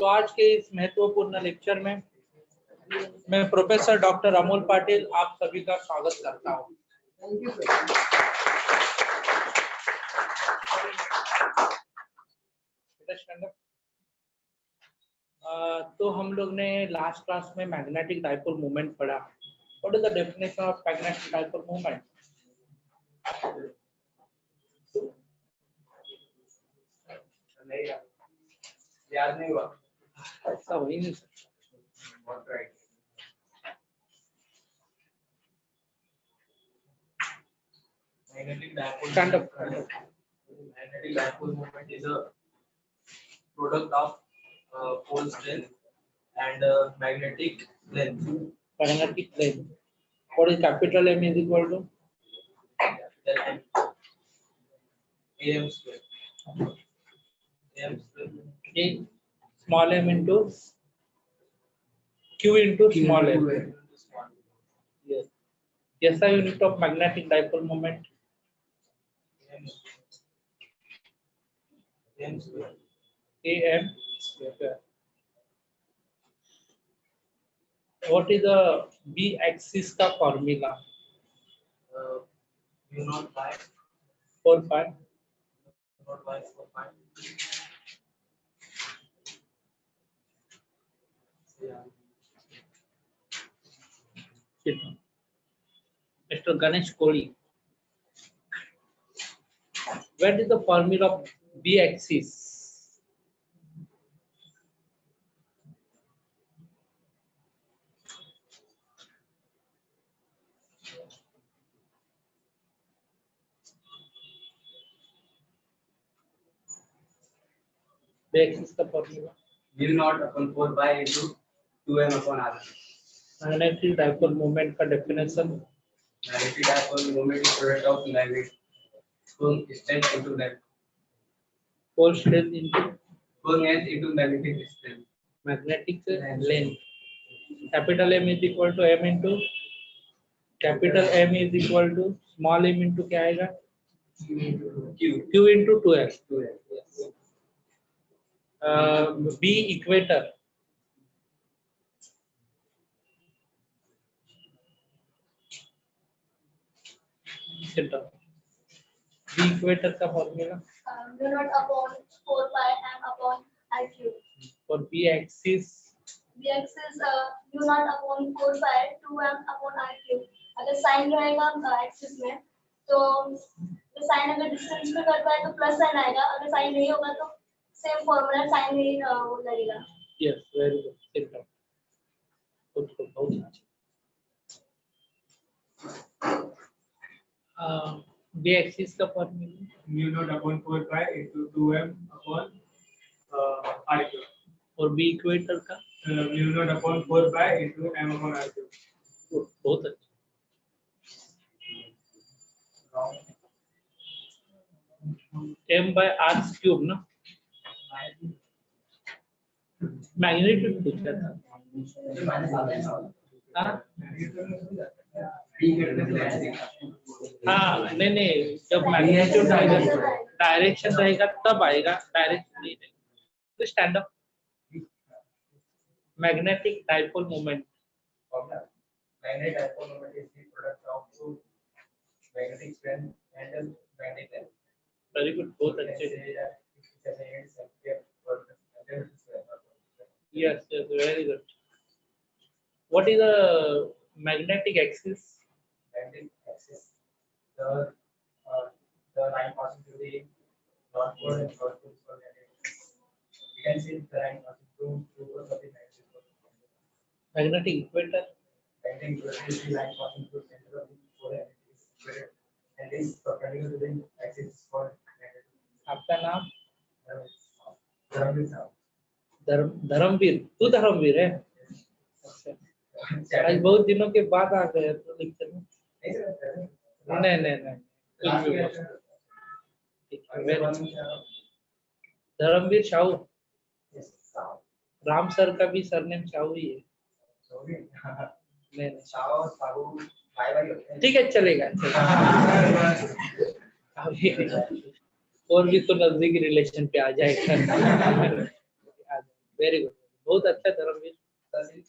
तो आज के इस महत्वपूर्ण लेक्चर में मैं प्रोफेसर डॉक्टर अमोल पाटिल आप सभी का स्वागत करता हूँ। तो हम लोग ने लास्ट क्लास में मैग्नेटिक डाइपोल मोमेंट पढ़ा। What is the definition of magnetic dipole moment? याद नहीं हुआ, ऐसा हो ही नहीं सकता। Magnetic dipole Stand up. Magnetic dipole moment is a product of pole strength and magnetic length. Magnetic length. What is capital M is equal to? Capital M AM square. AM square. A small m into Q into small m. Yes. SI unit of magnetic dipole moment. AM square. AM square. What is the B axis का formula? U naught by 4 pi. 4 pi. Mr. Ganesh Kohli. What is the formula of B axis? B axis का formula. U naught upon 4 pi into 2m upon r. Magnetic dipole moment का definition. Magnetic dipole moment is product of magnetic pole strength into Pole strength into pole length into magnetic strength. magnetic length. Capital M is equal to M into capital M is equal to small m into क्या आएगा? Q into 2s. Yes. B equator. B equator का formula. U naught upon 4 pi m upon I cube. For B axis. B axis U naught upon 4 pi 2m upon I cube. अगर sign रहेगा axis में तो sign अगर distance में करता है तो प्लस साइन आएगा, अगर साइन नहीं होगा तो सेम फॉर्मूला साइन ही लगेगा। Yes, very good. Sit down. B axis का formula. Mu naught upon 4 pi into 2m upon r cube. और B equator का Mu naught upon 4 pi into m upon r cube. बहुत अच्छा. M by r cube ना. Magnitude पूछा था. हाँ नहीं जब मैग्नीट्यूड आएगा डायरेक्शन रहेगा तब आएगा, डायरेक्शन नहीं रहेगा. तो stand up. Magnetic dipole moment. Magnetic dipole moment is the product of magnetic strength and magnetic length. Very good, बहुत अच्छे. Yes, very good. What is the magnetic axis? Magnetic axis, the line passing through the north pole and south pole for magnetic. You can see the line passing through two poles of the magnetic pole. Magnetic equator. Magnetic equator is the line passing through center of the pole and it is equator and is perpendicular to the axis for magnetic. आपका नाम? धर्मवीर। धर्मवीर. तू धर्मवीर है? आज बहुत दिनों के बाद आ गए तो लेक्चर में. नहीं. धर्मवीर साहू. राम सर का भी सरनेम साहू ही है. नहीं ठीक है, चलेगा. और भी तो नजदीक रिलेशन पे आ जाएगा. वेरी गुड, बहुत अच्छा धर्मवीर। सर सिल्क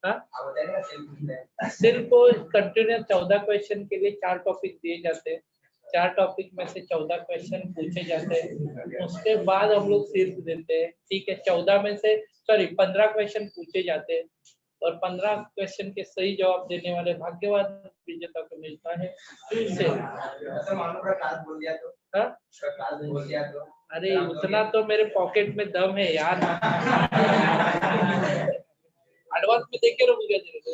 हाँ, आप बताइए ना सिल्क पूछना है। सिर्फ को कंटिन्यूस 14 क्वेश्चन के लिए 4 टॉपिक दिए जाते हैं, 4 टॉपिक में से 14 क्वेश्चन पूछे जाते हैं, उसके बाद हम लोग सिर्फ देते हैं। ठीक है, 14 में से 15 क्वेश्चन पूछे जाते हैं और 15 क्वेश्चन के सही जवाब देने वाले भाग्यवान विजेता को मिलता है से। सर मान लो पूरा क्लास बोल दिया तो, हाँ? पूरा क्लास बोल दिया तो अरे उतना तो मेरे पॉकेट में दम है यार। एडवांस में देके रखूंगा तेरे को।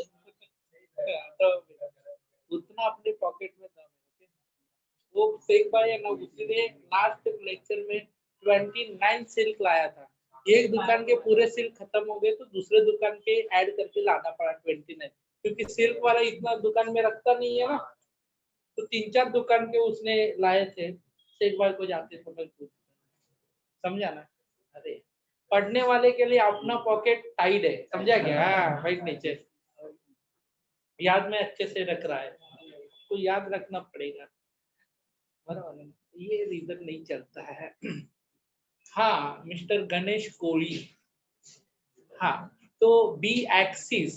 तो उतना अपने पॉकेट में दम है। वो शेख भाई है ना, उसने लास्ट लेक्चर में 29 सिल्क लाया था। एक दुकान के पूरे सिल्क खत्म हो गए तो दूसरे दुकान के ऐड करके लाना पड़ा 29, क्योंकि सिल्क वाला इतना दुकान में रखता नहीं है ना, तो 3-4 दुकान के उसने लाए थे। शेख भाई को जाते समय पूछ, समझा ना? अरे पढ़ने वाले के लिए अपना पॉकेट टाइट है, समझा क्या? हाँ भाई, नीचे याद में अच्छे से रख रहा है, तो याद रखना पड़ेगा, बराबर है ना? ये रीजन नहीं चलता है। हाँ मिस्टर गणेश कोली, हाँ तो बी ऍक्सिस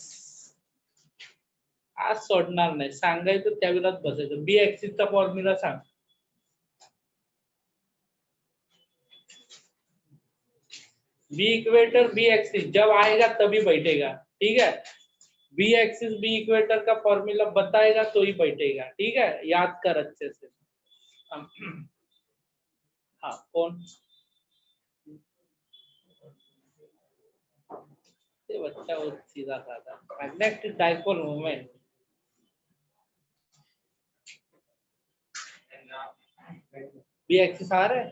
आज सोडणार नाही, सांगायचं त्यावेळेलाच बसायचं। बी ऍक्सिसचा फॉर्म्युला सांग। बी इक्वेटर बी एक्सिस जब आएगा तभी बैठेगा, ठीक है। बी एक्सिस बी इक्वेटर का फॉर्मूला बताएगा तो ही बैठेगा, ठीक है, याद कर अच्छे से। हाँ कौन? ये बच्चा बहुत सीधा साधा। Magnetic dipole moment, B axis आ रहा है,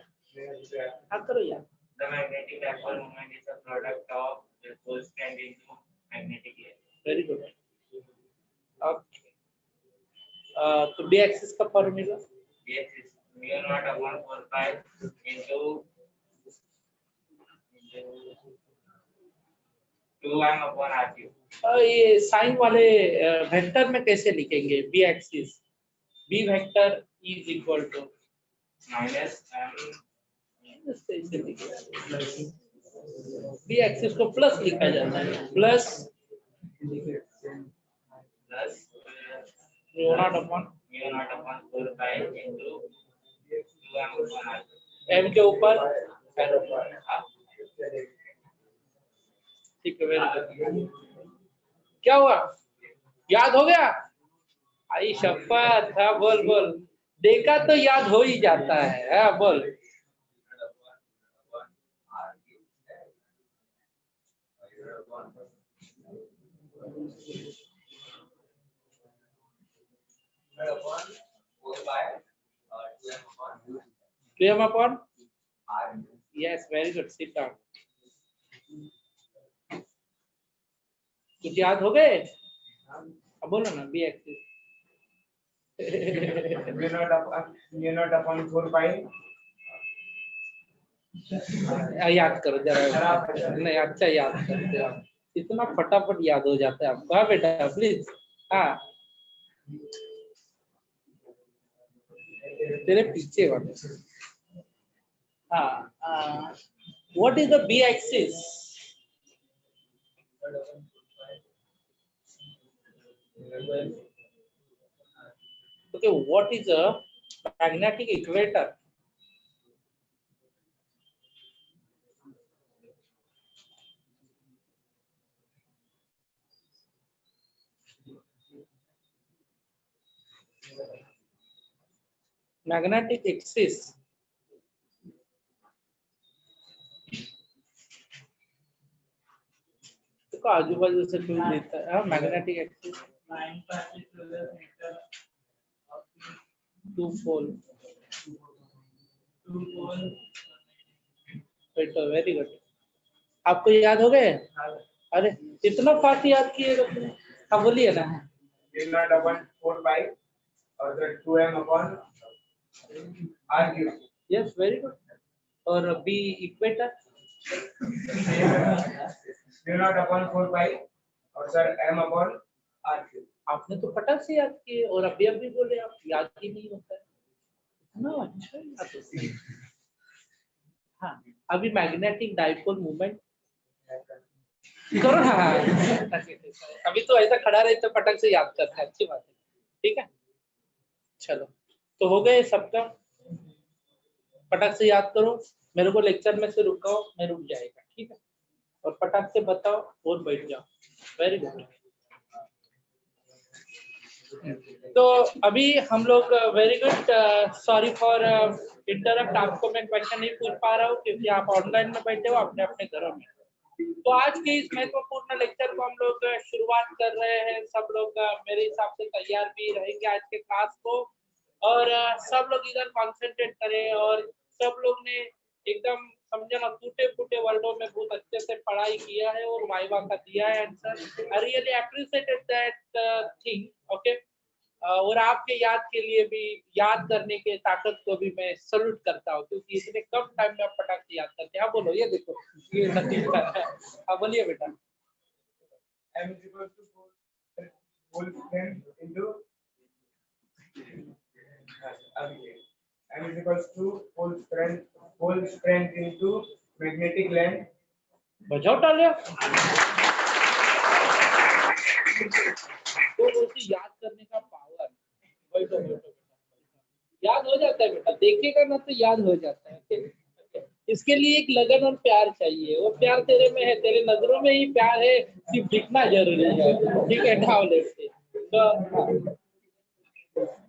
हाँ करो यार। The magnetic dipole moment is a product of the constant into magnetic area. Very good. Okay, तो बी एक्सिस का formula Yes, it's mu naught upon 4 pi into 2m upon r cube. ये sine वाले vector में कैसे लिखेंगे? B axis, B vector is equal to Minus m B axis को plus लिखा जाता है, plus plus mu naught upon mu naught upon 4 pi into 2m upon r cube. M के ऊपर, ठीक है, वेरी गुड। क्या हुआ, याद हो गया? आई शपथ, हाँ बोल बोल, देखा तो याद हो ही जाता है, हाँ बोल। Two M upon, yes very good, sit down. कुछ याद हो गए? अब बोलो ना, B axis mu naught upon 4 pi याद करो जरा, नहीं अच्छा याद करते हो आप, इतना फटाफट याद हो जाता है आपको। हाँ बेटा प्लीज, हाँ तेरे पीछे वाले, हाँ what is the B axis? Okay, what is a magnetic equator? Magnetic axis, देखो आजू बाजू से क्यों देता है? हाँ magnetic axis, two pole, very good. आपको याद हो गए? अरे इतना फास्ट याद किए तुमने, हाँ बोलिए ना। mu naught upon 4 pi और फिर 2m upon r cube। Yes very good. और B equator, mu naught upon 4 pi और sir m upon r cube। आपने तो फटाक से याद किए और अभी बोले आप याद ही नहीं होता है, इतना अच्छा याद होता है। हाँ अभी मैग्नेटिक डाइपोल मूवमेंट करो ना। अभी तो ऐसा खड़ा रहे तो पटक से याद करते हैं, अच्छी बात है। ठीक है, चलो तो हो गए सबका, पटक से याद करो, मेरे को लेक्चर में से रुकाओ, मैं रुक जाएगा, ठीक है, और पटक से बताओ और बैठ जाओ। Very good. तो अभी हम लोग very good, sorry for interrupt, आपको मैं क्वेश्चन नहीं पूछ पा रहा हूँ क्योंकि आप ऑनलाइन में बैठे हो अपने अपने घरों में। तो आज के इस महत्वपूर्ण लेक्चर को हम लोग शुरुआत कर रहे हैं। सब लोग मेरे हिसाब से तैयार भी रहेंगे आज के क्लास को, और सब लोग इधर कॉन्सेंट्रेट करें, और सब लोग ने एकदम समझो ना टूटे फूटे वर्डों में बहुत अच्छे से पढ़ाई किया है और वाइवा का दिया है answer. I really appreciated that thing, okay. और आपके याद के लिए भी, याद करने के ताकत को भी मैं सल्यूट करता हूँ, क्योंकि इतने कम टाइम में आप फटाक से याद करते हैं। आप बोलो, ये देखो ये नतीजा है। आप बोलिए बेटा। M is equal to whole strength into M is equals to whole strength into magnetic length. बजाओ तालियां। तो उसे याद करने का पावर, बैठो बैठो बेटा, याद हो जाता है बेटा, देखिएगा ना तो याद हो जाता है। इसके लिए एक लगन और प्यार चाहिए, वो प्यार तेरे में है, तेरे नजरों में ही प्यार है, सिर्फ दिखना जरूरी है। ठीक है, नाउ लेट्स सी। तो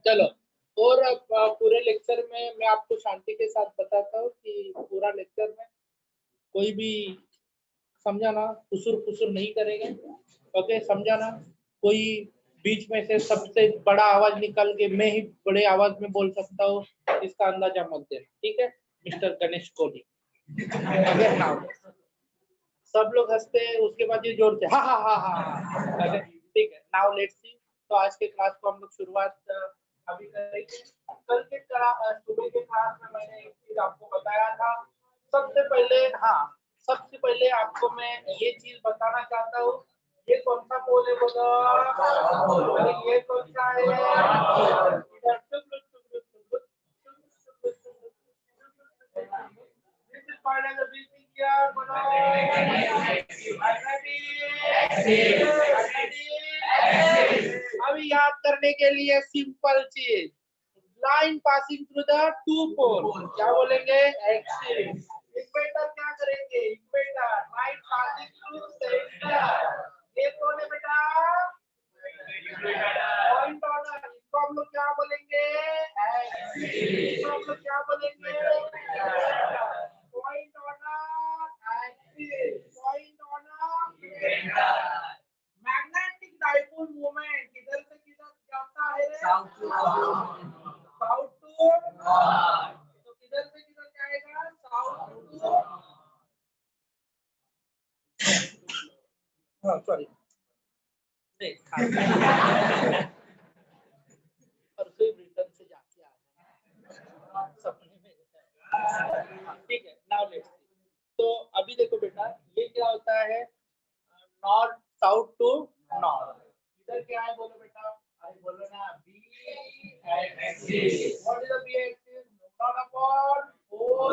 चलो, और अब पूरे लेक्चर में मैं आपको शांति के साथ बताता हूँ कि पूरा लेक्चर में कोई भी समझाना कुसुर नहीं करेंगे, ओके, समझाना। कोई बीच में से सबसे बड़ा आवाज निकल के मैं ही बड़े आवाज में बोल सकता हूँ, इसका अंदाजा मत देना, ठीक है। Mister Ganesh Kohli, okay, now सब लोग हंसते हैं, उसके बाद ये जोर से हा हा हा हा, ओके, ठीक है। Now let's see. तो आज के क्लास को हम लोग शुरुआत अभी करेंगे। कल के सुबह के क्लास में मैंने एक चीज आपको बताया था। सबसे पहले आपको मैं ये चीज बताना चाहता हूँ, ये कौन सा पोल है बोलो, अरे ये कौन सा है, इधर this is called as a breathing here, बोलो अभी याद करने के लिए सिंपल चीज, line passing through the two pole, क्या बोलेंगे, एक्सिस। इक्वेटर क्या करेंगे, equator line passing through centre, ये कौन है बेटा, पॉइंट ऑर्डर, इसको हम लोग क्या बोलेंगे, एक्सिस। इसको हम लोग क्या बोलेंगे, point order axis, point order. Magnetic dipole moment किधर से किधर जाता है, साउथ टू नॉर्थ, तो किधर से किधर जाएगा, साउथ टू, हाँ सॉरी, परसों ब्रिटेन से जाके आ जाना सपने में, ठीक है। Now let's see. तो अभी देखो बेटा, ये क्या होता है, नॉर्थ साउथ टू नॉर्थ, इधर क्या है बोलो बेटा, अरे बोलो ना, B axis. What is the B axis, naught upon four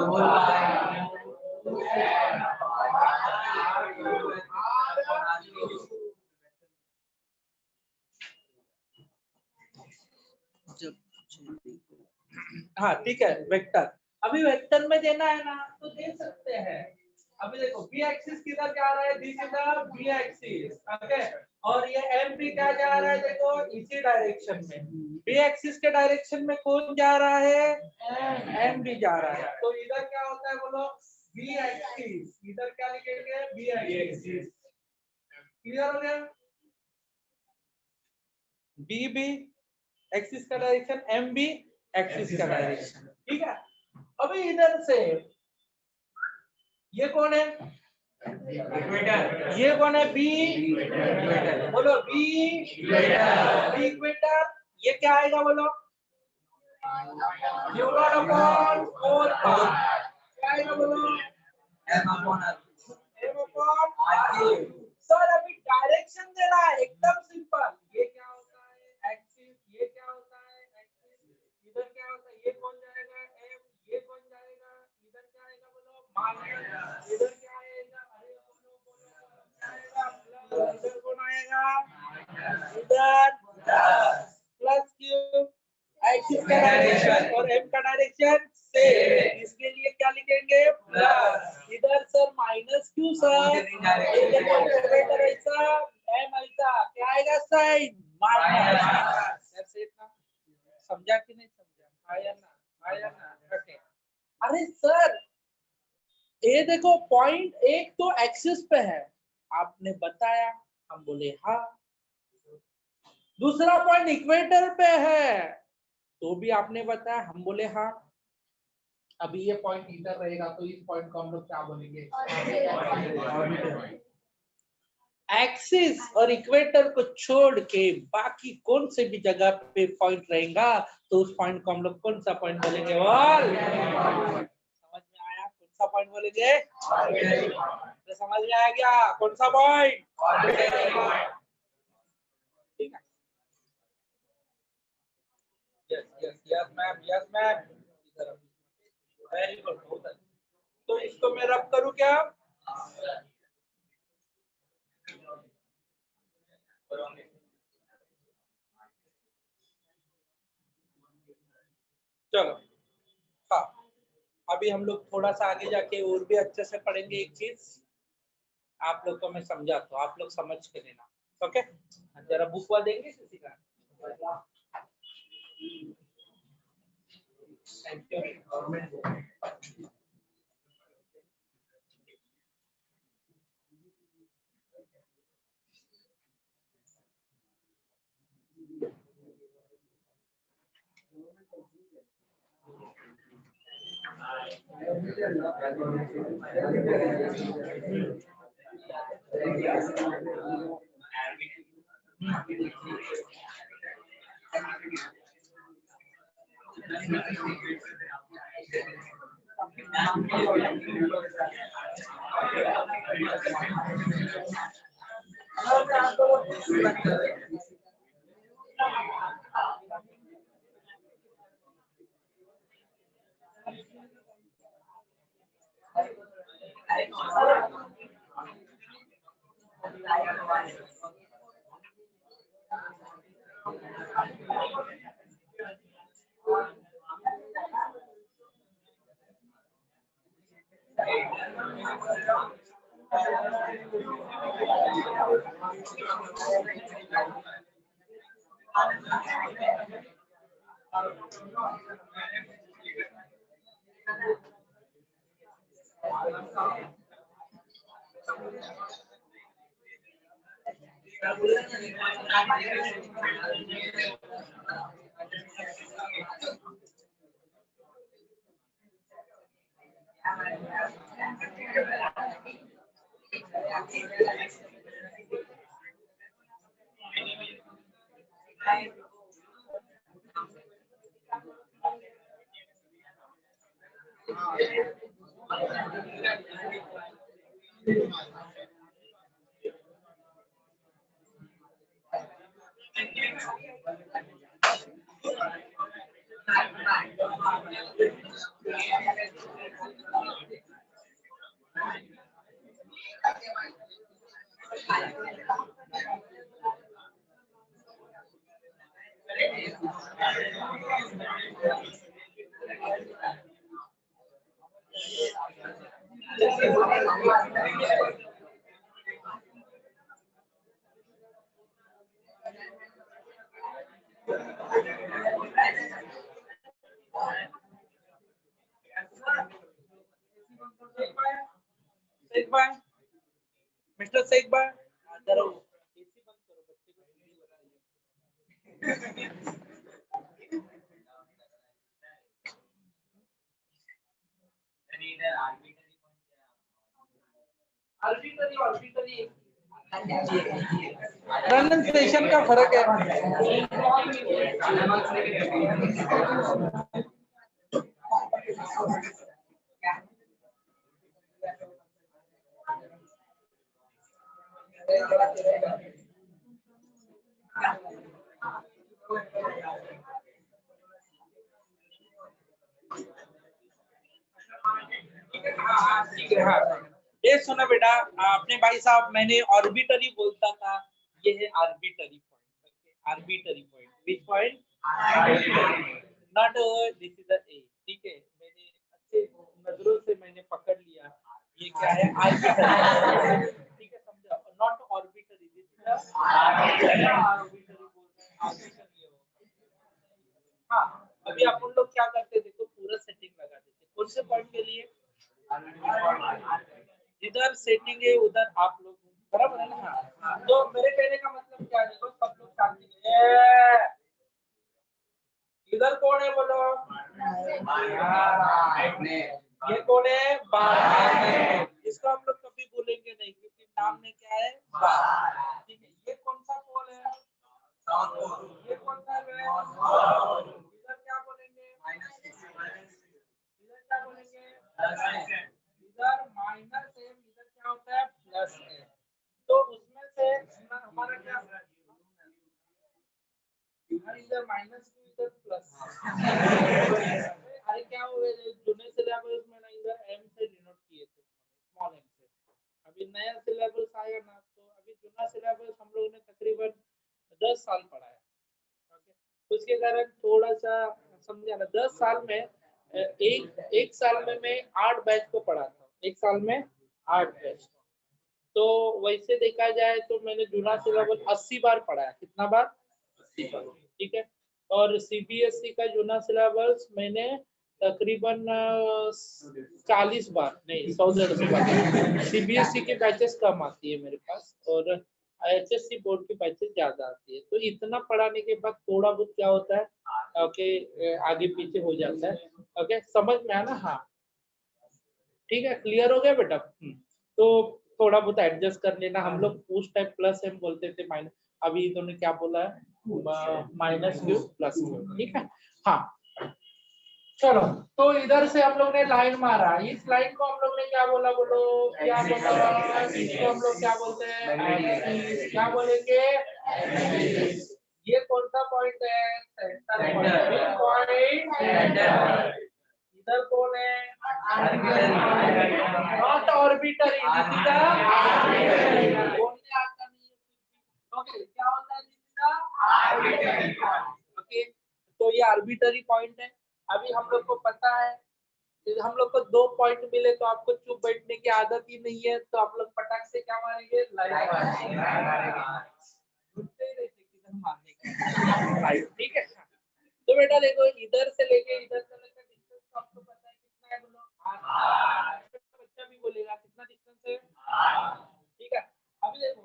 हाँ ठीक है, वेक्टर। अभी वेक्टर में देना है ना तो दे सकते हैं। अभी देखो बी एक्सिस किधर जा रहा है, this is the B axis, okay, और ये एम भी क्या जा रहा है, देखो इसी डायरेक्शन में, बी एक्सिस के डायरेक्शन में कौन जा रहा है, एम भी जा रहा है। तो इधर क्या होता है बोलो, बी एक्सिस, इधर क्या लिखेंगे, बी एक्सिस। क्लियर हो गया, बी भी एक्सिस का डायरेक्शन, एम भी एक्सिस का डायरेक्शन, ठीक है। अभी इधर से ये कौन है, इक्वेटर, ये कौन है, बी इक्वेटर, बोलो बी इक्वेटर, ये क्या आएगा बोलो, यू नॉट अपॉन 4 क्या आएगा बोलो, एम अपॉन आर। सर अभी डायरेक्शन दे रहा है, एकदम सिंपल। ये क्या होता है, एक्सिस, ये क्या होता है, एक्सिस, इधर क्या होता है, ये कौन जाएगा, एम, ये कौन जाएगा, इधर क्या आएगा बोलो, माइनस, इधर क्या आएगा, अरे बोलो बोलो, क्या आएगा, का डायरेक्शन और m का डायरेक्शन सेम, इसके लिए क्या लिखेंगे प्लस, इधर सर माइनस क्यों सर, इक्वेटर ऐसा m ऐसा क्या आएगा साइन माइनस, समझा कि नहीं समझा, आया ना ओके। अरे सर ये देखो पॉइंट एक तो एक्सिस पे है, आपने बताया, हम बोले हाँ, दूसरा पॉइंट इक्वेटर पे है तो भी आपने बताया, हम बोले हाँ। अभी ये पॉइंट इधर रहेगा तो इस पॉइंट को हम लोग क्या बोलेंगे, एक्सिस और इक्वेटर को छोड़ के बाकी कौन से भी जगह पे पॉइंट रहेगा तो उस पॉइंट को हम लोग कौन सा पॉइंट बोलेंगे, बोल समझ में आया, कौन सा पॉइंट बोलेंगे, तो समझ में आ गया कौन सा पॉइंट, ठीक है, यस मैम, वेरी गुड, बहुत अच्छा। तो इसको मैं रब करूं क्या, चलो हाँ, अभी हम लोग थोड़ा सा आगे जाके और भी अच्छे से पढ़ेंगे, एक चीज आप लोग को मैं समझाता हूँ, आप लोग समझ के लेना, ओके, जरा बुक वा देंगे किसी का, थैंक यू। मिस्टर शेख भाई जरा एसी बंद करो, बच्चे को हिंदी बताइए। आर्बिट्ररी प्रोनाउंसिएशन का फर्क है। ठीक है, हाँ ये सुना बेटा, अपने भाई साहब मैंने ऑर्बिटरी बोलता था, ये है arbitrary point, arbitrary point, which point, not this is a, ठीक है, मैंने अच्छे नजरों से मैंने पकड़ लिया ये क्या है आर्बिटरी, ठीक है, समझा, not arbitrary, this is arbitrary बोल रहे हैं, आर्बिटरी है वो। हाँ, अभी अपन लोग क्या करते, देखो पूरा सेटिंग लगा देते कौन से पॉइंट के लिए, इधर सेटिंग है उधर आप लोग, बराबर है ना। हाँ, तो मेरे कहने का मतलब क्या है, देखो सब लोग शांति से, इधर कौन है बोलो, ये कौन है, बार, इसको हम लोग कभी बोलेंगे नहीं क्योंकि नाम में क्या है बार, ठीक है। ये कौन सा पोल है, ये कौन सा है, इधर क्या बोलेंगे, इधर क्या बोलेंगे, इधर माइनस है, इधर क्या होता है प्लस है, तो उसमें से हमारा क्या, इधर माइनस टू इधर प्लस, अरे क्या हुआ जूने सिलेबस में ना इधर एम से डिनोट किए थे स्मॉल एम से, अभी नया सिलेबस आया ना, तो अभी जूना सिलेबस हम लोगों ने तकरीबन 10 साल पढ़ा है, ओके, उसके कारण थोड़ा सा समझा ना, 10 साल में एक साल में मैं 8 बैच को पढ़ाता हूँ, एक साल में 8 बैच, तो वैसे देखा जाए तो मैंने जूना सिलेबस 80 बार पढ़ा है, कितना बार, 80 बार, ठीक है। और सीबीएसई का जूना सिलेबस मैंने तकरीबन 40 बार नहीं 100-150 बार, सीबीएसई की बैचेस कम आती है मेरे पास और एचएससी बोर्ड की बैचेस ज्यादा आती है, तो इतना पढ़ाने के बाद थोड़ा बहुत क्या होता है, ओके, आगे पीछे हो जाता है, ओके, समझ में आया ना, हाँ ठीक है, क्लियर हो गया बेटा। तो थोड़ा बहुत एडजस्ट कर लेना, हम लोग उस टाइम प्लस एम बोलते थे, माइनस, अभी इन्होंने क्या बोला है माइनस क्यू प्लस क्यू, ठीक है। हाँ चलो, तो इधर से हम लोग ने लाइन मारा, इस लाइन को हम लोग ने क्या बोला बोलो, क्या बोला, इसको हम लोग क्या बोलते हैं, क्या बोलेंगे, ये कौन सा पॉइंट है, सेंटर पॉइंट, इधर कौन है, not arbitrary, this is arbitrary, okay, क्या होता है, दिस इज आर्बिटरी, ओके, तो ये आर्बिटरी पॉइंट है। अभी हम लोग को पता है, हम लोग को 2 पॉइंट मिले तो आपको चुप बैठने की आदत ही नहीं है, तो आप लोग पटाख से क्या मारेंगे, लाइन मारेंगे, घूमते ही रहते किधर मारने का, लाइन, ठीक है। तो बेटा देखो इधर से लेके इधर तक का डिस्टेंस तो आपको पता है कितना है बोलो, बच्चा भी बोलेगा कितना डिस्टेंस है, ठीक है। अभी देखो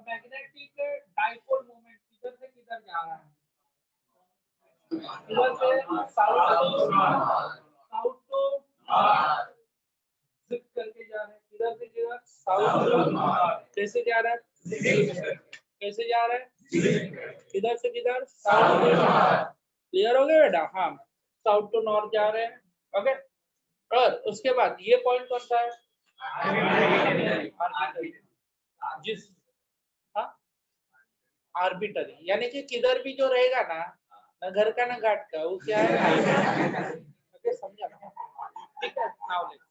मैग्नेटिक डाइपोल मोमेंट किधर से किधर जा रहा है, इधर से साउथ टू शिफ्ट करके जा रहे हैं, किधर से किधर, साउथ टू, कैसे जा रहा है, कैसे जा रहा है, किधर से किधर, साउथ टू नॉर्थ, क्लियर हो गया बेटा, हाँ साउथ टू नॉर्थ जा रहे हैं, ओके। और उसके बाद ये पॉइंट कौन सा है, आर्बिटरी, जिस, हाँ आर्बिटरी, यानी कि किधर भी जो रहेगा ना घर का ना घाट का, वो क्या है, ओके, समझा ना, ठीक है। नाउ लेट्स,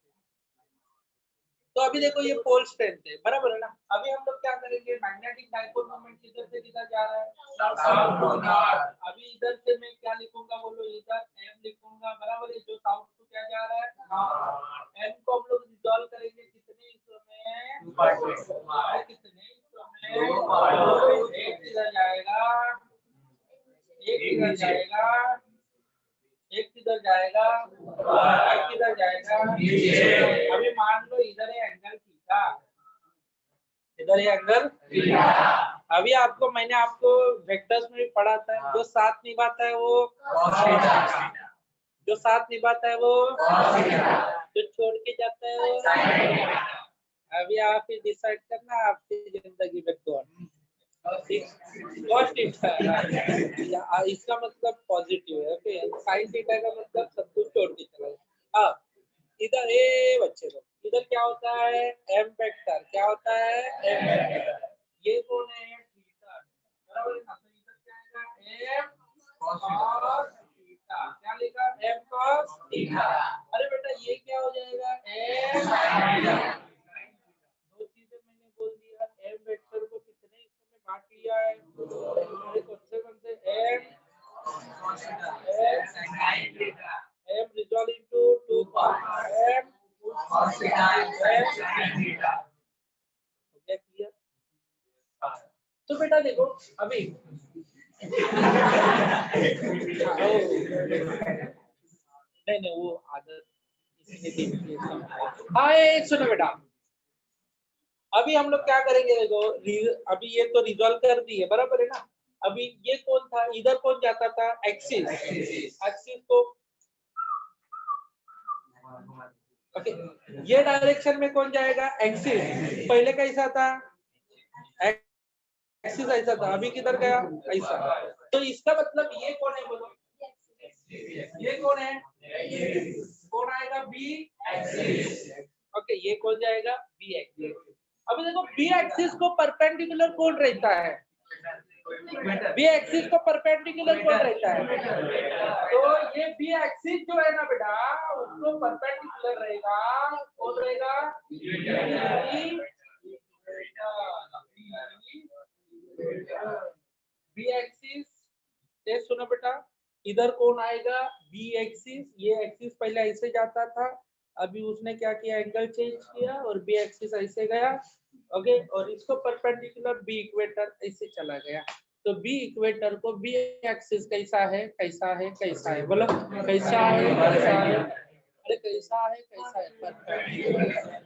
तो अभी देखो ये पोल स्ट्रेंथ है, बराबर है ना। अभी हम लोग क्या करेंगे, मैग्नेटिक डाइपोल मोमेंट किधर से किधर जा रहा है, साउथ टू नॉर्थ, अभी इधर से मैं क्या लिखूंगा बोलो, इधर एम लिखूंगा, बराबर है, जो साउथ टू क्या जा रहा है नॉर्थ, एम को हम लोग रिजॉल्व करेंगे कितने हिस्सों में, कितने हिस्सों में, एक किधर जाएगा, एक किधर जाएगा, एक किधर जाएगा, एक किधर जाएगा, अभी मान लो इधर है एंगल थीटा, इधर है एंगल थीटा, अभी आपको मैंने आपको वेक्टर्स में भी पढ़ा था, जो साथ निभाता है वो cos थीटा, जो साथ निभाता है वो cos थीटा, जो छोड़ के जाता है वो sin थीटा। अभी आप ही डिसाइड करना आपकी जिंदगी में कौन cos थीटा, इसका मतलब पॉजिटिव है, ओके, sin थीटा का मतलब सब कुछ छोड़ के चला गया। अब इधर ए बच्चे लोग, इधर क्या होता है, एम वेक्टर, क्या होता है, एम वेक्टर, ये कौन है, थीटा, बराबर है ना, तो इधर क्या आएगा, एम cos थीटा, क्या लिखा, एम cos थीटा, अरे बेटा ये क्या हो जाएगा, एम, दो चीजें मैंने बोल दिया, एम वेक्टर को कितने हिस्सों में बांट लिया है, अरे कौन से M m resolve into 2 cos m okay clear. तो बेटा देखो अभी नहीं वो आदत इसी ने दी है। हाँ एक सुनो बेटा, अभी हम लोग क्या करेंगे देखो, अभी ये तो रिजॉल्व कर दी है बराबर है ना। अभी ये कौन था, इधर कौन जाता था, एक्सिस, एक्सिस को ओके, ये डायरेक्शन में कौन जाएगा, एक्सिस। पहले कैसा था, एक्सिस ऐसा था, अभी किधर गया, ऐसा। तो इसका मतलब ये कौन है बोलो, ये कौन है, कौन आएगा, बी एक्सिस। ओके ये कौन जाएगा, बी एक्सिस। अभी देखो बी एक्सिस को परपेंडिकुलर कौन रहता है, बी एक्सिस को परपेंडिकुलर कौन रहता है। तो ये बी एक्सिस जो है ना बेटा, उसको परपेंडिकुलर रहेगा, कौन रहेगा, बी एक्सिस। ये सुनो बेटा, इधर कौन आएगा, बी एक्सिस। ये एक्सिस पहले ऐसे जाता था, अभी उसने क्या किया, एंगल चेंज किया और बी एक्सिस ऐसे गया ओके, और इसको परपेंडिकुलर बी इक्वेटर ऐसे चला गया। तो बी इक्वेटर को बी एक्सिस कैसा है, कैसा है, कैसा है, बोलो कैसा है, कैसा है, अरे कैसा है, कैसा है, परपेंडिकुलर।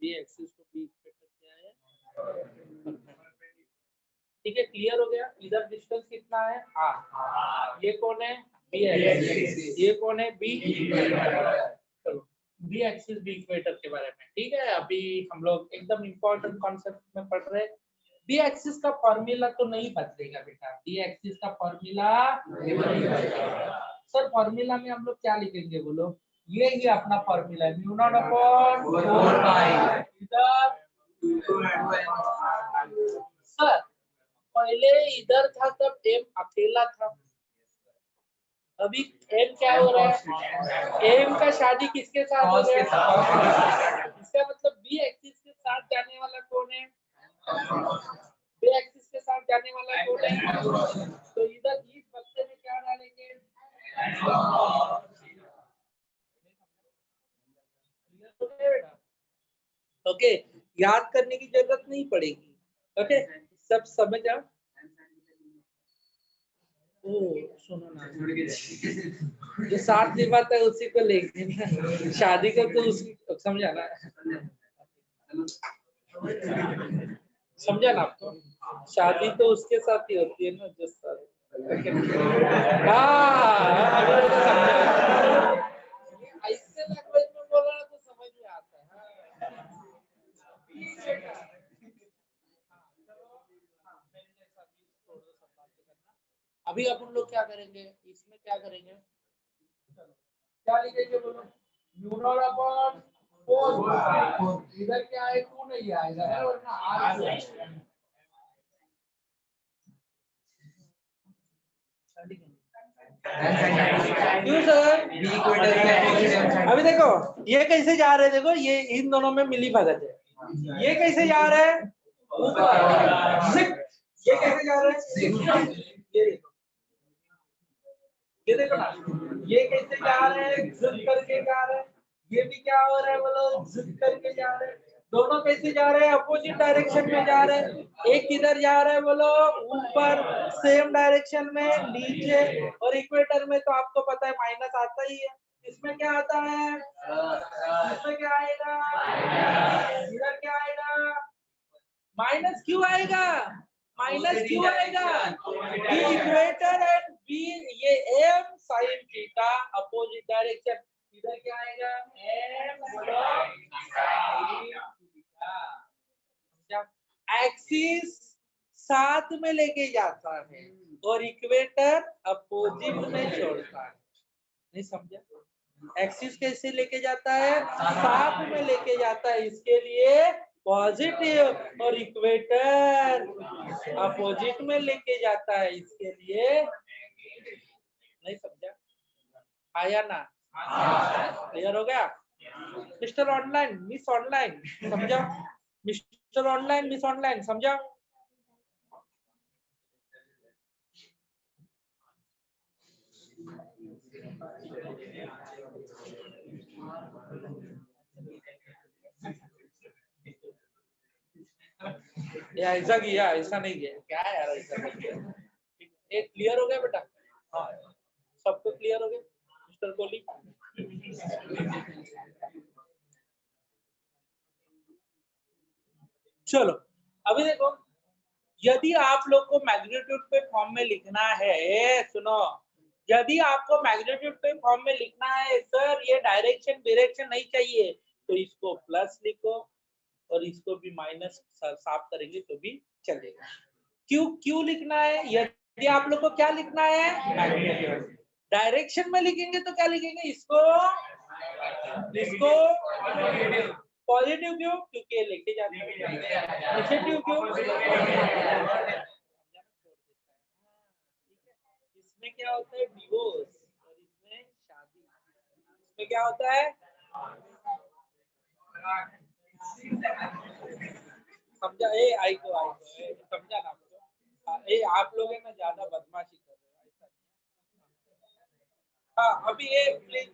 बी एक्सिस को बी इक्वेटर क्या है, ठीक है, क्लियर हो गया। इधर डिस्टेंस कितना है, आर। ये कौन है, बी एक्सिस। ये कौन है, बी। चलो बी एक्सिस बी इक्वेटर के बारे में, ठीक है। अभी हम लोग एकदम इंपॉर्टेंट कॉन्सेप्ट में पढ़ रहे हैं। बी एक्सिस का फॉर्मूला तो नहीं बदलेगा बेटा, बी एक्सिस का फॉर्मूला सर, फॉर्मूला में हम लोग क्या लिखेंगे बोलो, ये ही अपना फॉर्मूला है, म्यू नॉट अपॉन 4 पाई। इधर सर पहले इधर था तब एम अकेला था, अभी एम क्या हो रहा है, एम का शादी किसके साथ हो गया, इसका मतलब बी एक्सिस के साथ जाने वाला कौन है, बी एक्सिस के साथ जाने वाला कौन है। तो इधर इस बक्से में क्या डालेंगे, ओके, याद करने की जरूरत नहीं पड़ेगी, ओके सब समझ आओ। ओ सुनो ना, जो साथ निभाता है उसी को लेके ना, शादी का तो उसी, समझा ना, समझा ना आपको, शादी तो उसके साथ ही होती है ना जो साथ। हाँ ऐसे लैंग्वेज में बोला ना तो समझ में आता है। अभी अपन लोग क्या करेंगे, इसमें क्या करेंगे, क्या लिखेंगे बोलो, म्यू नॉट अपॉन 4। इधर क्या है, 2 नहीं आएगा ना, वरना आर क्यों सर, अभी देखो ये कैसे जा रहे हैं, देखो ये इन दोनों में मिली भगत है, ये कैसे जा रहा है ऊपर, ये कैसे जा रहा है, ये देखो ना, ये कैसे जा रहे हैं, जिद करके जा रहे हैं, ये भी क्या हो रहा है बोलो, जिद करके जा रहे हैं, दोनों कैसे जा रहे हैं, अपोजिट डायरेक्शन में जा रहे हैं। एक किधर जा रहा है बोलो, ऊपर सेम डायरेक्शन में, नीचे, और इक्वेटर में तो आपको पता है माइनस आता ही है। इसमें क्या आता है, इसमें क्या आएगा, इधर क्या आएगा, माइनस क्यों आएगा, माइनस क्यों आएगा, बी इक्वेटर एंड बी, ये M sine theta opposite direction, इधर क्या आएगा, एम साइन थीटा। एक्सिस साथ में लेके जाता है और इक्वेटर अपोजिट में छोड़ता है, नहीं समझा, एक्सिस कैसे लेके जाता है, साथ में लेके जाता है, इसके लिए पॉजिटिव, और इक्वेटर अपोजिट में लेके जाता है, इसके लिए, नहीं समझा, आया ना, क्लियर हो गया। मिस्टर ऑनलाइन मिस ऑनलाइन समझा, मिस्टर ऑनलाइन मिस ऑनलाइन समझा। या ऐसा किया, ऐसा नहीं किया, क्या है यार, ऐसा नहीं किया। एक क्लियर हो गया बेटा? हाँ, सबको क्लियर हो गया मिस्टर कोहली? चलो अभी देखो, यदि आप लोग को मैग्नीट्यूड पे फॉर्म में लिखना है, सुनो, यदि आपको मैग्नीट्यूड पे फॉर्म में लिखना है, सर ये डायरेक्शन डायरेक्शन नहीं चाहिए, तो इसको प्लस लिखो और इसको भी माइनस साफ करेंगे तो भी चलेगा। क्यों क्यों लिखना है? यदि आप लोग को क्या लिखना है, मैग्नीट्यूड। डायरेक्शन में लिखेंगे तो क्या लिखेंगे, इसको पॉजिटिव क्यों? क्योंकि ये लेके जाते हैं। नेगेटिव क्यों? इसमें क्या होता है, डिवोर्स, और इसमें शादी। इसमें क्या होता है, समझा? आई को समझा ना आपको? आप लोग है ना ज्यादा बदमाशी कर रहे हो, ऐसा नहीं। हाँ अभी ये प्लीज,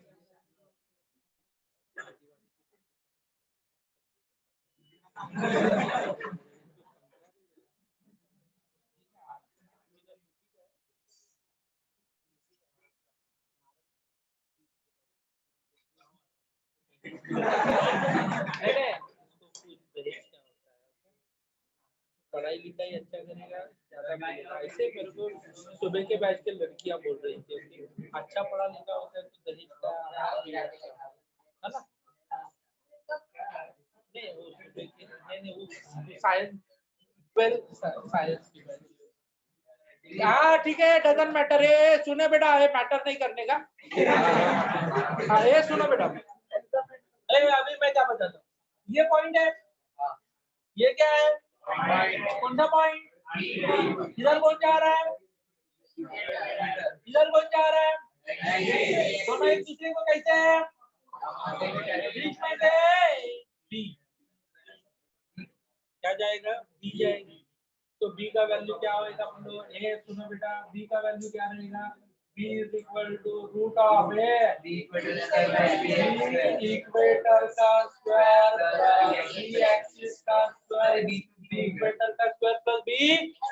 पढ़ाई लिखाई अच्छा करेगा, ज्यादा मिलेगा। ऐसे मेरे को सुबह के बैच के लड़कियां बोल रही थी कि अच्छा पढ़ा लिखा होता है तो दहेज का है ना? नहीं वो सुबह के नहीं वो साइंस 12 साइंस की बैच। हाँ ठीक है, डजंट मैटर है। सुने बेटा, ये मैटर नहीं करने का। हाँ ये सुनो बेटा, अभी मैं क्या बताता हूँ, ये पॉइंट है, ये क्या है, कौन सा पॉइंट, इधर कौन जा रहा है, इधर कौन जा रहा है, दोनों एक दूसरे को कैसे है, बीच में से बी, क्या जाएगा, बी जाएगी। तो बी का वैल्यू क्या होगा, हम लोग ए सुनो बेटा, बी का वैल्यू क्या रहेगा, b is equal to root of A equator का स्क्वायर प्लस बी एक्सिस का स्क्वायर, बी इक्वेटर का स्क्वायर प्लस बी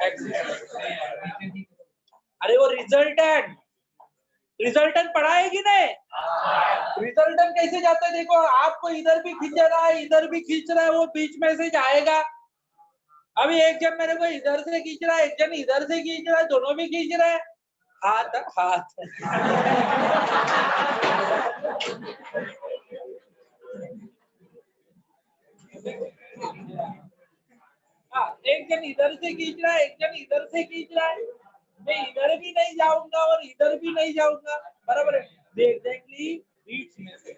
एक्सिस। अरे वो रिजल्टेंट पढ़ा है कि नहीं? रिजल्टेंट कैसे जाता है, देखो आपको इधर भी खींच रहा है, इधर भी खींच रहा है, वो बीच में से जाएगा। अभी एक जन मेरे को इधर से खींच रहा है, एक जन इधर से खींच रहा है, दोनों भी खींच रहे हैं, हाथ हाथ। हाँ, एक जन इधर से खींच रहा है, एक जन इधर से खींच रहा है, मैं इधर भी नहीं जाऊंगा और इधर भी नहीं जाऊंगा, बराबर है, एग्जैक्टली बीच में से।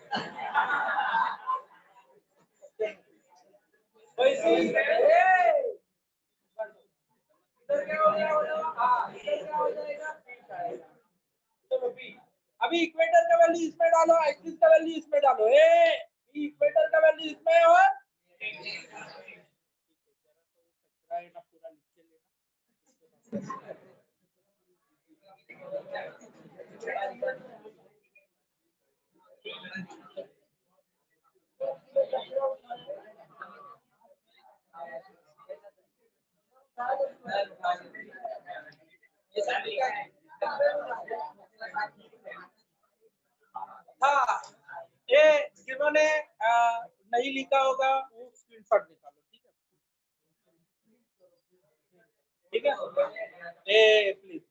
इधर क्या हो गया, इधर क्या हो जाएगा, चलो बी। अभी इक्वेटर का वैल्यू इसमें डालो, एक्सिस का वैल्यू इसमें डालो, इक्वेटर का वैल्यू इसमें और पूरा लिख के लेना। हाँ, ये जिन्होंने नहीं लिखा होगा वो स्क्रीनशॉट निकालो, ठीक है, ए प्लीज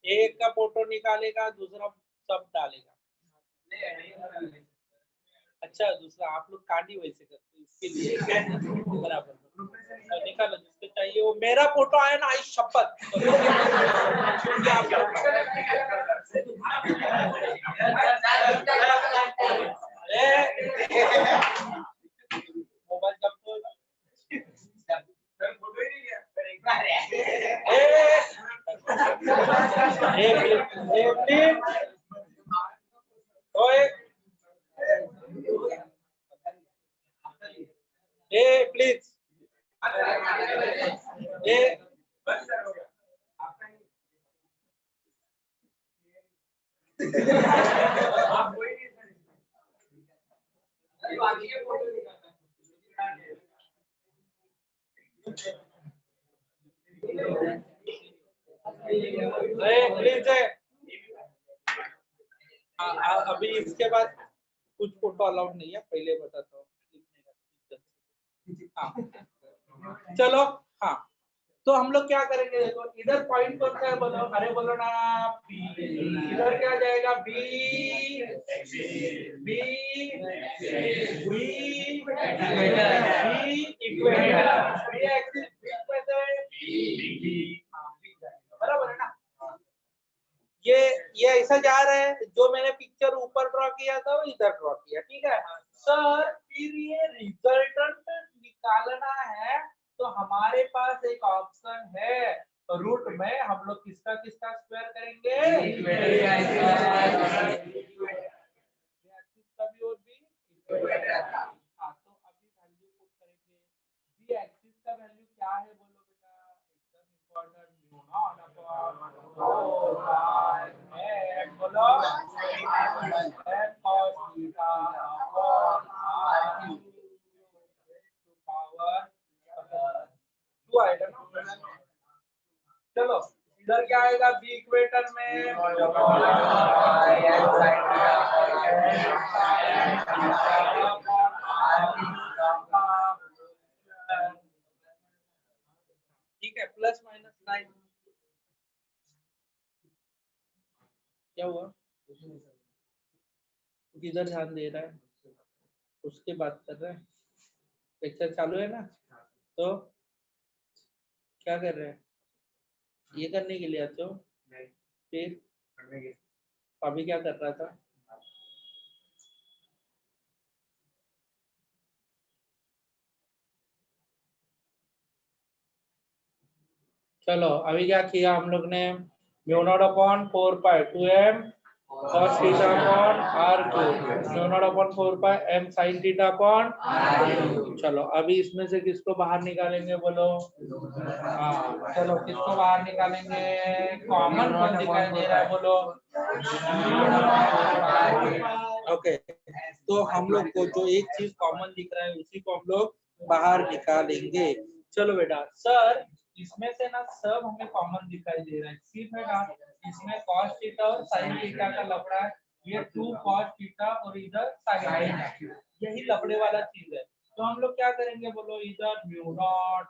एक का फोटो निकालेगा, दूसरा सब डालेगा। अच्छा दूसरा आप लोग कांडी वैसे करते, इसके लिए बराबर निकालो जिसको चाहिए वो। मेरा फोटो आया ना, आई शपथ मोबाइल जब तो प्लीज आप कोई नहीं अरे बाकी के फोटो दिखाना प्लीज अभी इसके बाद कुछ फोटो अलाउड नहीं है, पहले बताता हूँ। हाँ चलो, हाँ तो हम लोग क्या करेंगे, देखो इधर पॉइंट कौन सा है बोलो, अरे बोलो ना P, इधर क्या जाएगा B, B, B equator, B axis में से बराबर है ना। ये ऐसा जा रहा है, जो मैंने पिक्चर ऊपर ड्रॉ किया था वो इधर ड्रॉ किया, ठीक है सर। फिर ये रिजल्टेंट निकालना है, तो हमारे पास एक ऑप्शन है, रूट में हम लोग किसका किसका स्क्वायर करेंगे, हाँ तो अभी वैल्यू पुट करेंगे, बी एक्सिस का वैल्यू क्या है बोलो बेटा, एकदम important, mu naught upon 4 pi बोलो n cos theta upon r two power 2 आएगा ना। चलो इधर क्या आएगा, बी इक्वेटर में ठीक है, प्लस माइनस 9 क्या हुआ, किधर ध्यान दे रहा है, उसके बात कर रहे हैं, लेक्चर चालू है ना, तो क्या कर रहे हैं, ये करने के लिए आते हो, फिर अभी क्या कर रहा था, चलो अभी क्या किया हम लोग ने, म्यू नॉट अपॉन 4 पाई 2m cos theta upon r cube, mu naught upon 4 पाई m sin theta upon r। चलो अभी इसमें से किसको बाहर निकालेंगे बोलो, हाँ चलो किसको बाहर निकालेंगे, कॉमन कौन दिखाई दे रहा है बोलो, ओके तो हम लोग को जो एक चीज कॉमन दिख रहा है उसी को हम लोग बाहर निकालेंगे। चलो बेटा सर इसमें से ना सब हमें कॉमन दिखाई दे रहा है, सिर्फ है ना इसमें cos थीटा और sin थीटा का लफड़ा है, ये 2 cos थीटा और इधर sin थीटा, यही लफड़े वाला चीज है। तो हम लोग क्या करेंगे बोलो, इधर म्यू नॉट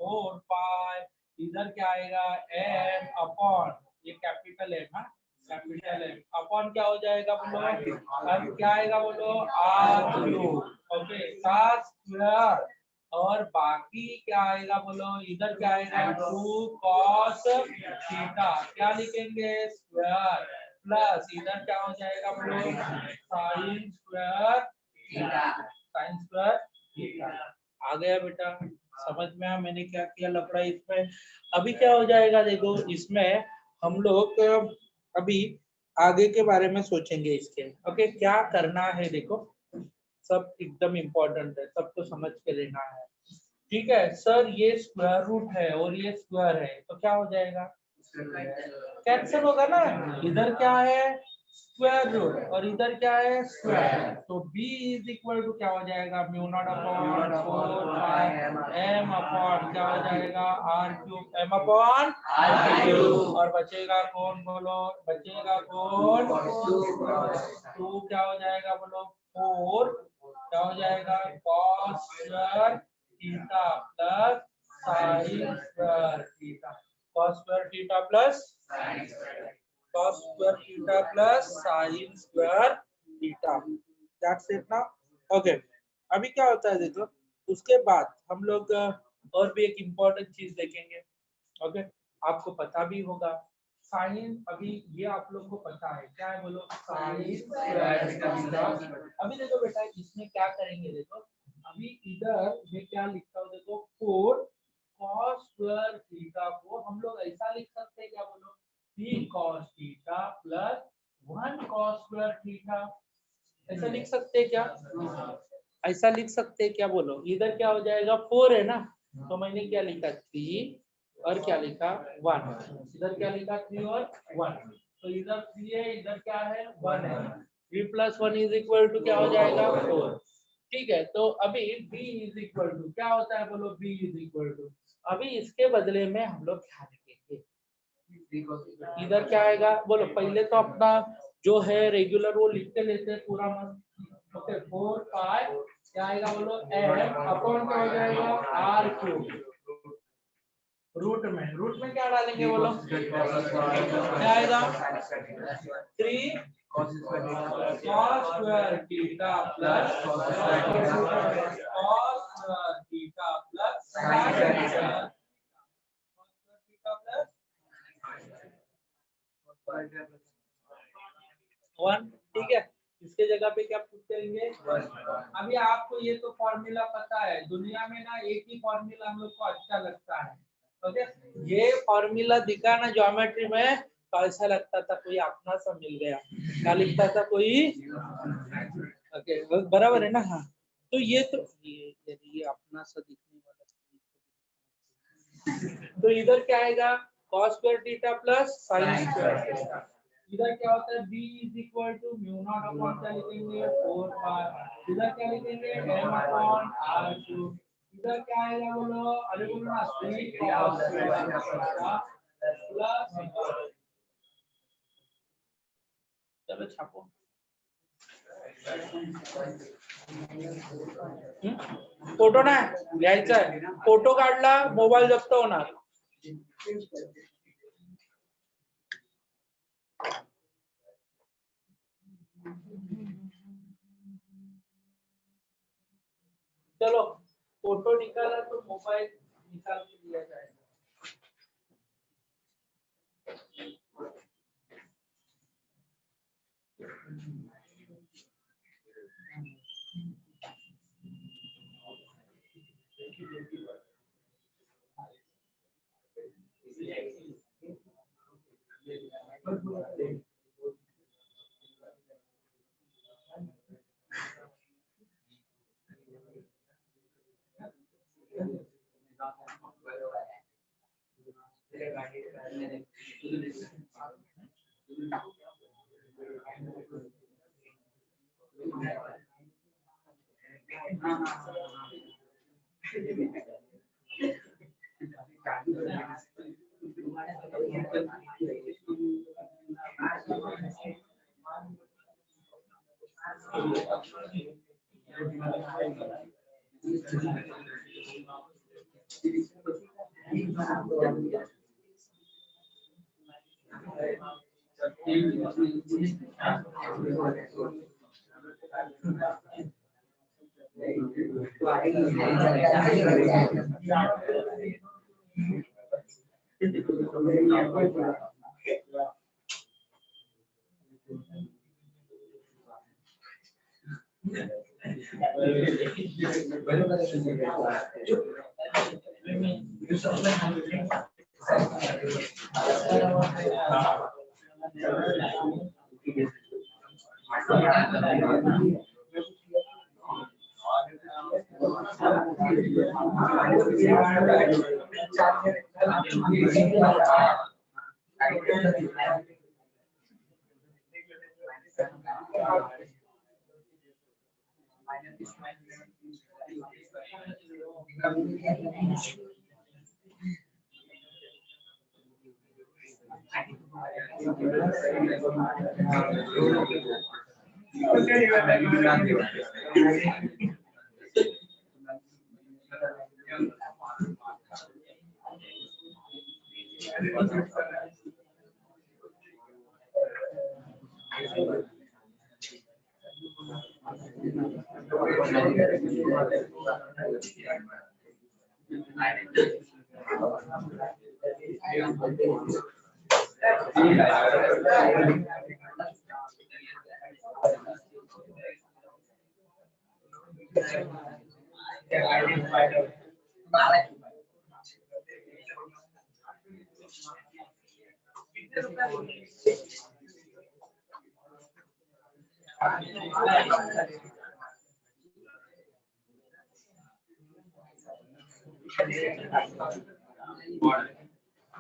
4 पाई, इधर क्या आएगा m अपॉन, ये कैपिटल है ना, कैपिटल है अपॉन क्या हो जाएगा बोलो, अब क्या आएगा बोलो r क्यूब, ओके का स्क्वायर, और बाकी क्या आएगा बोलो, इधर क्या आएगा 2 cos थीटा, क्या लिखेंगे स्क्वायर, प्लस इधर क्या हो जाएगा बोलो sin square theta, sin square theta. आ गया बेटा, समझ में आया मैंने क्या किया लफड़ा इसमें। अभी क्या हो जाएगा देखो, इसमें हम लोग अभी आगे के बारे में सोचेंगे इसके, ओके क्या करना है देखो, सब एकदम इम्पोर्टेंट है, सबको समझ के लेना है, ठीक है सर। ये स्क्वायर रूट है और ये स्क्वायर है, तो क्या हो जाएगा, कैंसिल होगा ना, इधर क्या है स्क्वायर रूट और इधर क्या है स्क्वायर, तो b इज इक्वल टू क्या हो जाएगा, म्यू नॉट अपॉन 4 पाई m अपॉन क्या हो जाएगा r cube, m upon r cube, और बचेगा कौन बोलो, बचेगा कौन 2, क्या हो जाएगा बोलो 4, क्या हो जाएगा cos square theta plus sin square theta, cos square theta plus cos square theta plus sin square theta, that's it ना। ओके अभी क्या होता है देखो, उसके बाद हम लोग और भी एक इम्पोर्टेंट चीज देखेंगे, ओके आपको पता भी होगा साइन, अभी ये आप लोग को पता है क्या है बोलो, साइन स्क्वायर थीटा। अभी देखो बेटा इसमें क्या करेंगे देखो, अभी इधर मैं क्या लिखता हूँ देखो 4 cos स्क्वायर थीटा को हम लोग ऐसा लिख सकते हैं क्या बोलो, 3 cos theta plus 1 cos square theta, ऐसा लिख सकते हैं क्या, ऐसा लिख सकते हैं क्या बोलो, इधर क्या हो जाएगा 4 है ना, तो मैंने क्या लिखा 3 और क्या लिखा 1, इधर क्या लिखा 3 और 1, तो इधर 3 है, इधर क्या है 1 है। 3 + 1 = क्या हो जाएगा 4। ठीक है, तो अभी b = क्या होता है बोलो, b = अभी इसके बदले में हम लोग क्या लिखेंगे, इधर क्या आएगा बोलो। पहले तो अपना जो है रेगुलर वो लिख के लेते हैं पूरा मत। ओके 4 पाई क्या आएगा बोलो m अपॉन क्या हो जाएगा r3। रूट में क्या डालेंगे बोलो, क्या आएगा 3 cos square theta plus sin theta one. ठीक है, इसके जगह पे क्या पुट करेंगे। अभी आपको ये तो फॉर्मूला पता है, दुनिया में ना एक ही फॉर्मूला हम लोग को अच्छा लगता है। ओके, ये फॉर्मूला दिखा ना ज्योमेट्री में तो ऐसा लगता था कोई अपना सा मिल गया, क्या लिखता था कोई। ओके बराबर है ना। हाँ, तो ये तो ये अपना सा दिखने वाला। तो इधर क्या आएगा cos square theta plus sin square theta. इधर क्या होता है b = μ0 अपॉन क्या लिखेंगे 4 पाई। इधर क्या लिखेंगे m अपॉन r3। इधर क्या आएगा बोलो, अरे बोलो ना 3 cos स्क्वायर थीटा प्लस। चलो छापो। फोटो ना घ्यायचा आहे, फोटो काढला मोबाईल जप्त होणार। चलो फोटो निकाला तो मोबाइल निकाल के दिया जाएगा।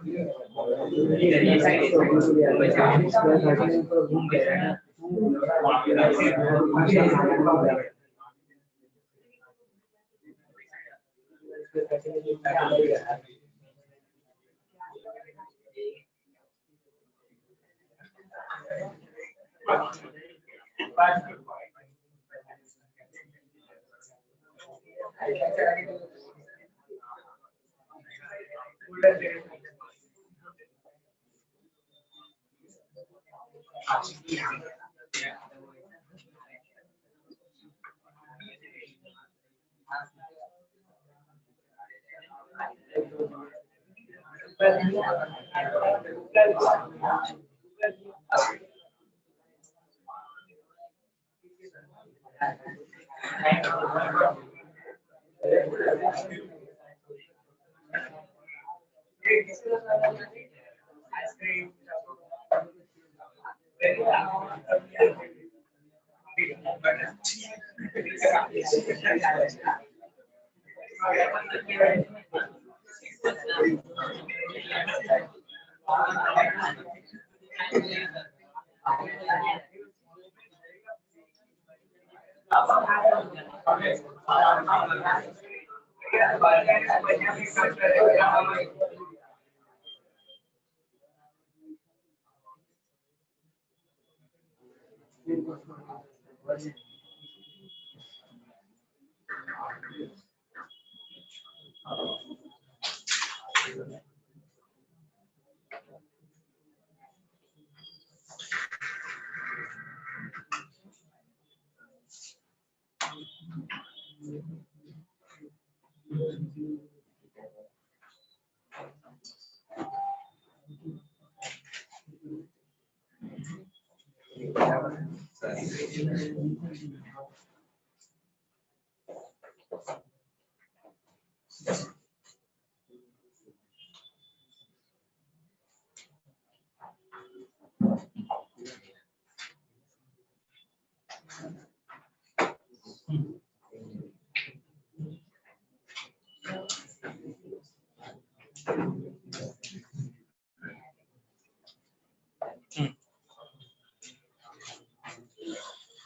ये साइड घूम गया है ना।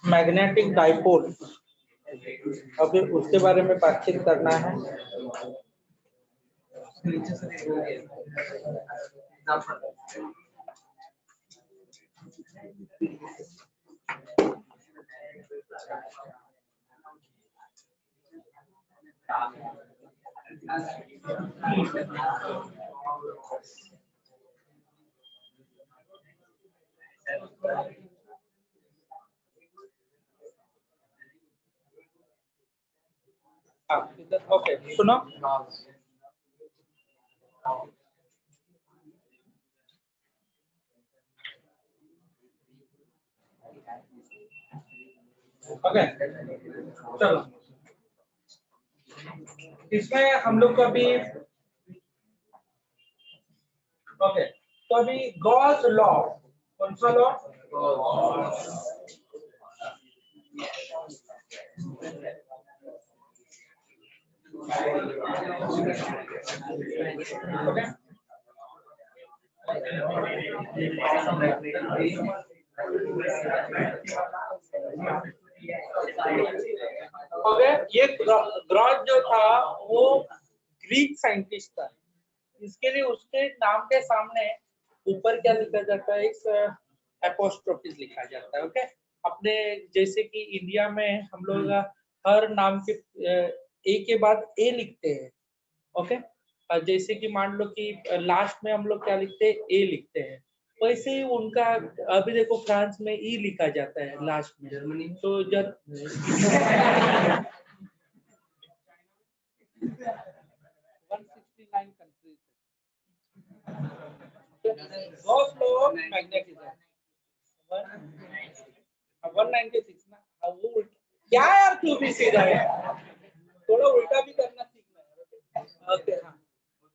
मैग्नेटिक डाइपोल, अभी उसके बारे में बातचीत करना है। ओके, सुनो। ओके, चलो इसमें हम लोग को अभी ओके, तो अभी गॉस लॉ, कौन सा लॉ? ओके, ओके, ये ग्रॉस जो था वो ग्रीक साइंटिस्ट था। इसके लिए उसके नाम के सामने ऊपर क्या लिखा जाता है? एक एपोस्ट्रोफिस लिखा जाता है। ओके, अपने जैसे कि इंडिया में हम लोग हर नाम के ए के बाद ए लिखते हैं। ओके, जैसे कि मान लो कि लास्ट में हम लोग क्या लिखते हैं? ए लिखते हैं। वैसे ही उनका अभी देखो फ्रांस में ई लिखा जाता है लास्ट में। जर्मनी तो 169 countries. Gauss law of magnetism 196 ना। वो क्या यार, तू भी सीधा है, थोड़ा उल्टा भी करना सीखना है। ओके, हाँ,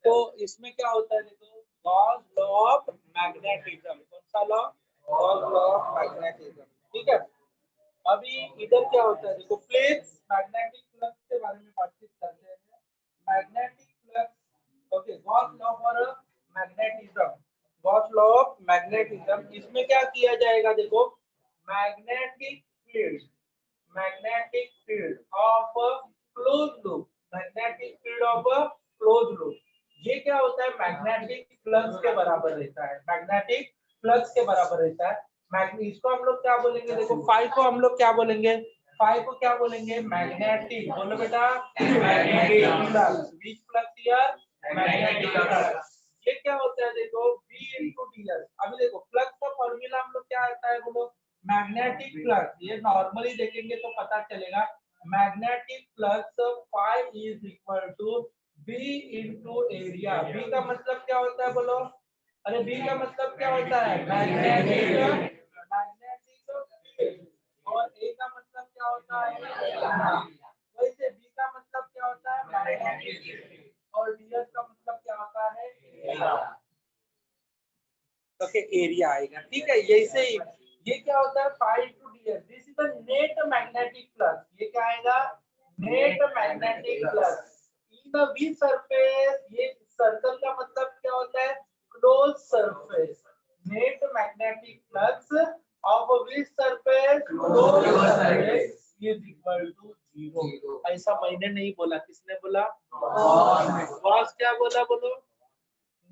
तो इसमें क्या होता है देखो, गॉस लॉ ऑफ मैग्नेटिज्म। कौन सा law? Gauss law of magnetism. ठीक है, अभी इधर क्या होता है देखो, प्लेट्स मैग्नेटिक फ्लक्स के बारे में बातचीत करते हैं। Magnetic flux, okay, Gauss law for magnetic magnetism, इसमें क्या किया जाएगा देखो, magnetic field of close loop, magnetic field of close loop, ये क्या होता है, मैग्नेटिक फ्लक्स के बराबर रहता है, मैग्नेटिक फ्लक्स के बराबर रहता है। इसको हम लोग क्या बोलेंगे देखो, फाई को हम लोग क्या बोलेंगे, फाई को क्या बोलेंगे, मैग्नेटिक, बोलो बेटा magnetic flux, which flux here, magnetic flux. ये क्या होता है देखो, V into ds। अभी देखो फ्लक्स का फॉर्मूला हम लोग क्या आता है बोलो, मैग्नेटिक फ्लक्स, ये नॉर्मली देखेंगे तो पता चलेगा, magnetic flux phi is equal to B into area. B का मतलब क्या होता है बोलो, अरे B का मतलब क्या होता है, मैग्नेटिक और A का मतलब क्या होता है, वैसे B का मतलब क्या होता है, मैग्नेटिक, और ds का मतलब क्या होता है, एरिया। ओके, एरिया आएगा, ठीक है। जैसे ही ये क्या होता है, phi to ds, this is the net magnetic flux, ये क्या आएगा, net magnetic flux in the V surface. ये सर्कल का मतलब क्या होता है, close surface, net magnetic flux of V surface close surface is equal to 0। ऐसा मैंने नहीं बोला, किसने बोला, बॉस क्या बोला बोलो,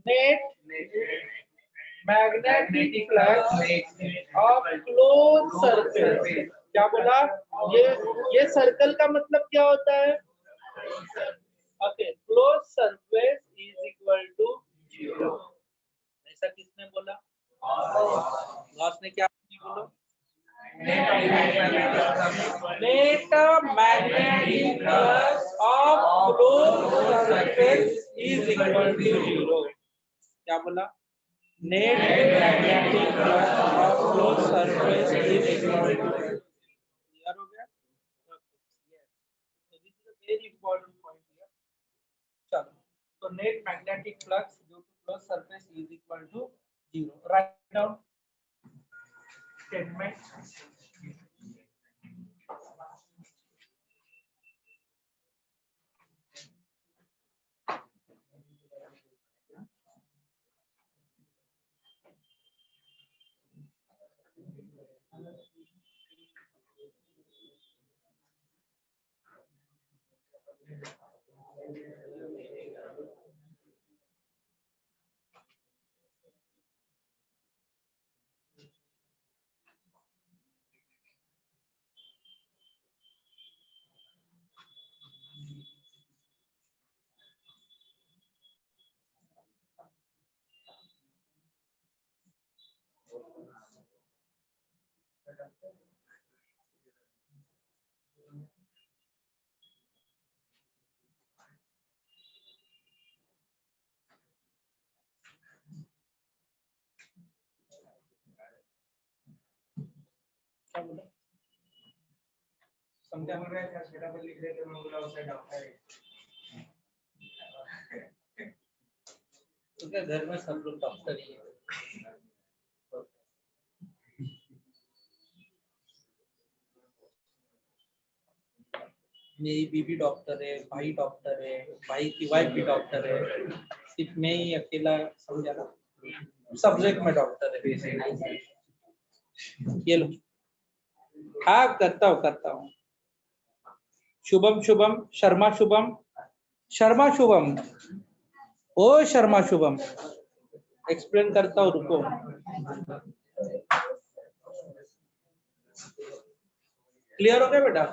net magnetic flux of close surface, क्या बोला, ये सर्कल का मतलब क्या होता है, okay, close surface is equal to 0। ऐसा किसने बोला, बॉस ने क्या बोलो, net magnetic flux of close surface is equal to 0। क्या बोला, net magnetic flux of close surface is equal to, clear हो गया, this is a very important point here. चलो, तो net magnetic flux due to close surface is equal to 0। Write down statement. क्या बोला, समझा, बोल रहे थे छोटा पर लिख रहे थे, मैं बोला उससे डॉक्टर है। तो क्या घर में सब लोग डॉक्टर ही है, मेरी बीबी डॉक्टर है, भाई डॉक्टर है, भाई की वाइफ भी डॉक्टर है, सिर्फ मैं ही अकेला, समझा ना, सब्जेक्ट में डॉक्टर है। ये लो, हाँ करता हूँ। शुभम शुभम, शर्मा शुभम, शर्मा शुभम, ओ शर्मा शुभम, एक्सप्लेन करता हूँ, रुको। क्लियर हो गया बेटा,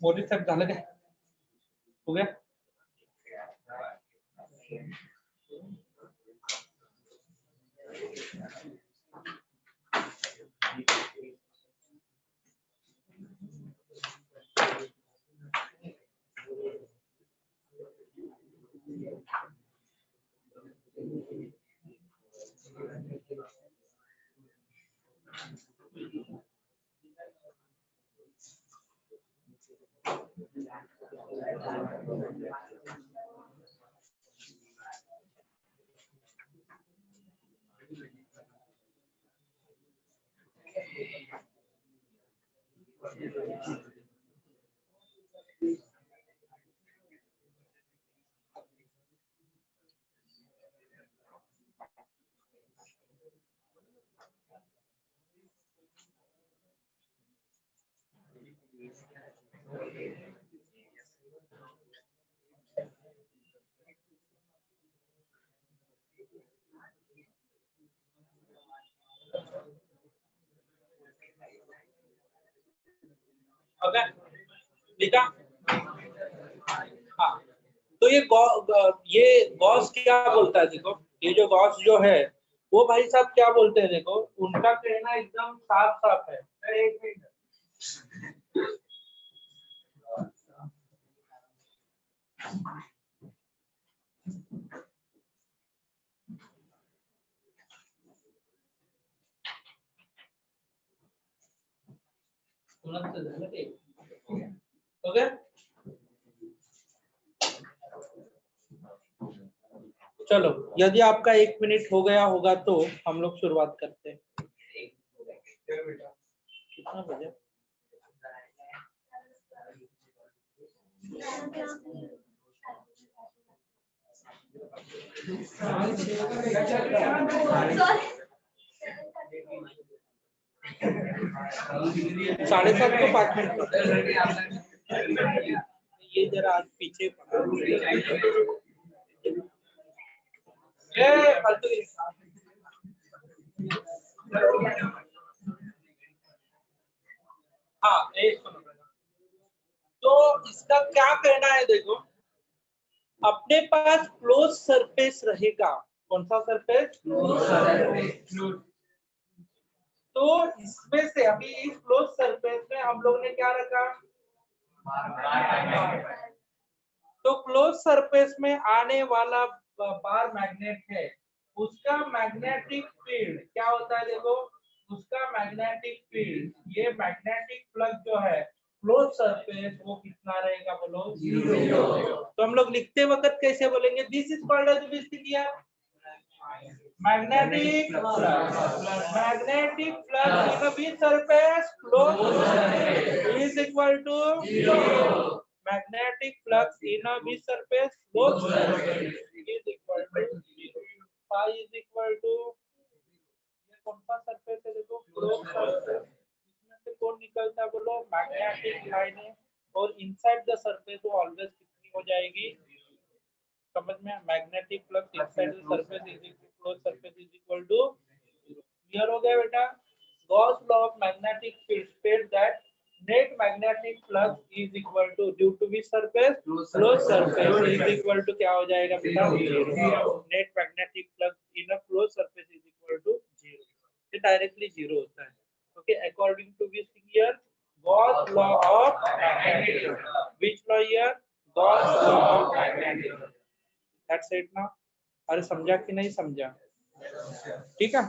मोदी साहेब झालं काय, हो गया, ओके लिखा। हाँ तो ये गॉस क्या बोलता है, देखो ये जो गॉस जो है वो भाई साहब क्या बोलते हैं, देखो उनका कहना एकदम साफ साफ है। एक मिनट ओके चलो, यदि आपका 1 मिनट हो गया होगा तो हम लोग शुरुआत करते हैं। कितना बजे? साढ़े 7 को 5 मिनट। ये जरा आज पीछे हाँ एक तो इसका क्या कहना है, देखो अपने पास क्लोज सरफेस रहेगा। कौन सा सरफेस? तो इसमें से अभी इस क्लोज सरफेस में हम लोग ने क्या रखा? तो क्लोज सरफेस में आने वाला बार मैग्नेट है, उसका मैग्नेटिक फील्ड क्या होता है, देखो उसका मैग्नेटिक फील्ड, ये मैग्नेटिक फ्लक्स जो है क्लोज सरफेस वो कितना रहेगा, बोलो 0। तो हम लोग लिखते वक्त कैसे बोलेंगे? This is called as this thing here magnetic flux in a V surface closed is equal to 0. Magnetic flux in a V surface closed is equal to 0. Phi is equal to, ये कौन सा surface है, देखो close surface, इसमें से कौन निकलता है, बोलो मैग्नेटिक लाइन है, और इनसाइड द सरफेस वो ऑलवेज कितनी हो जाएगी, समझ में? Magnetic flux inside the surface is equal close surface is equal to 0। Clear हो गया बेटा? Gauss law of magnetic field state that net magnetic flux is equal to due to which surface? Close surface is equal to क्या हो जाएगा बेटा? 0। Net magnetic flux in a close surface is equal to 0। ये directly 0 होता है। Okay, according to which here Gauss law of magnetic, which law here? Gauss law of magnetic. That's it now. अरे समझा कि नहीं समझा? ठीक है।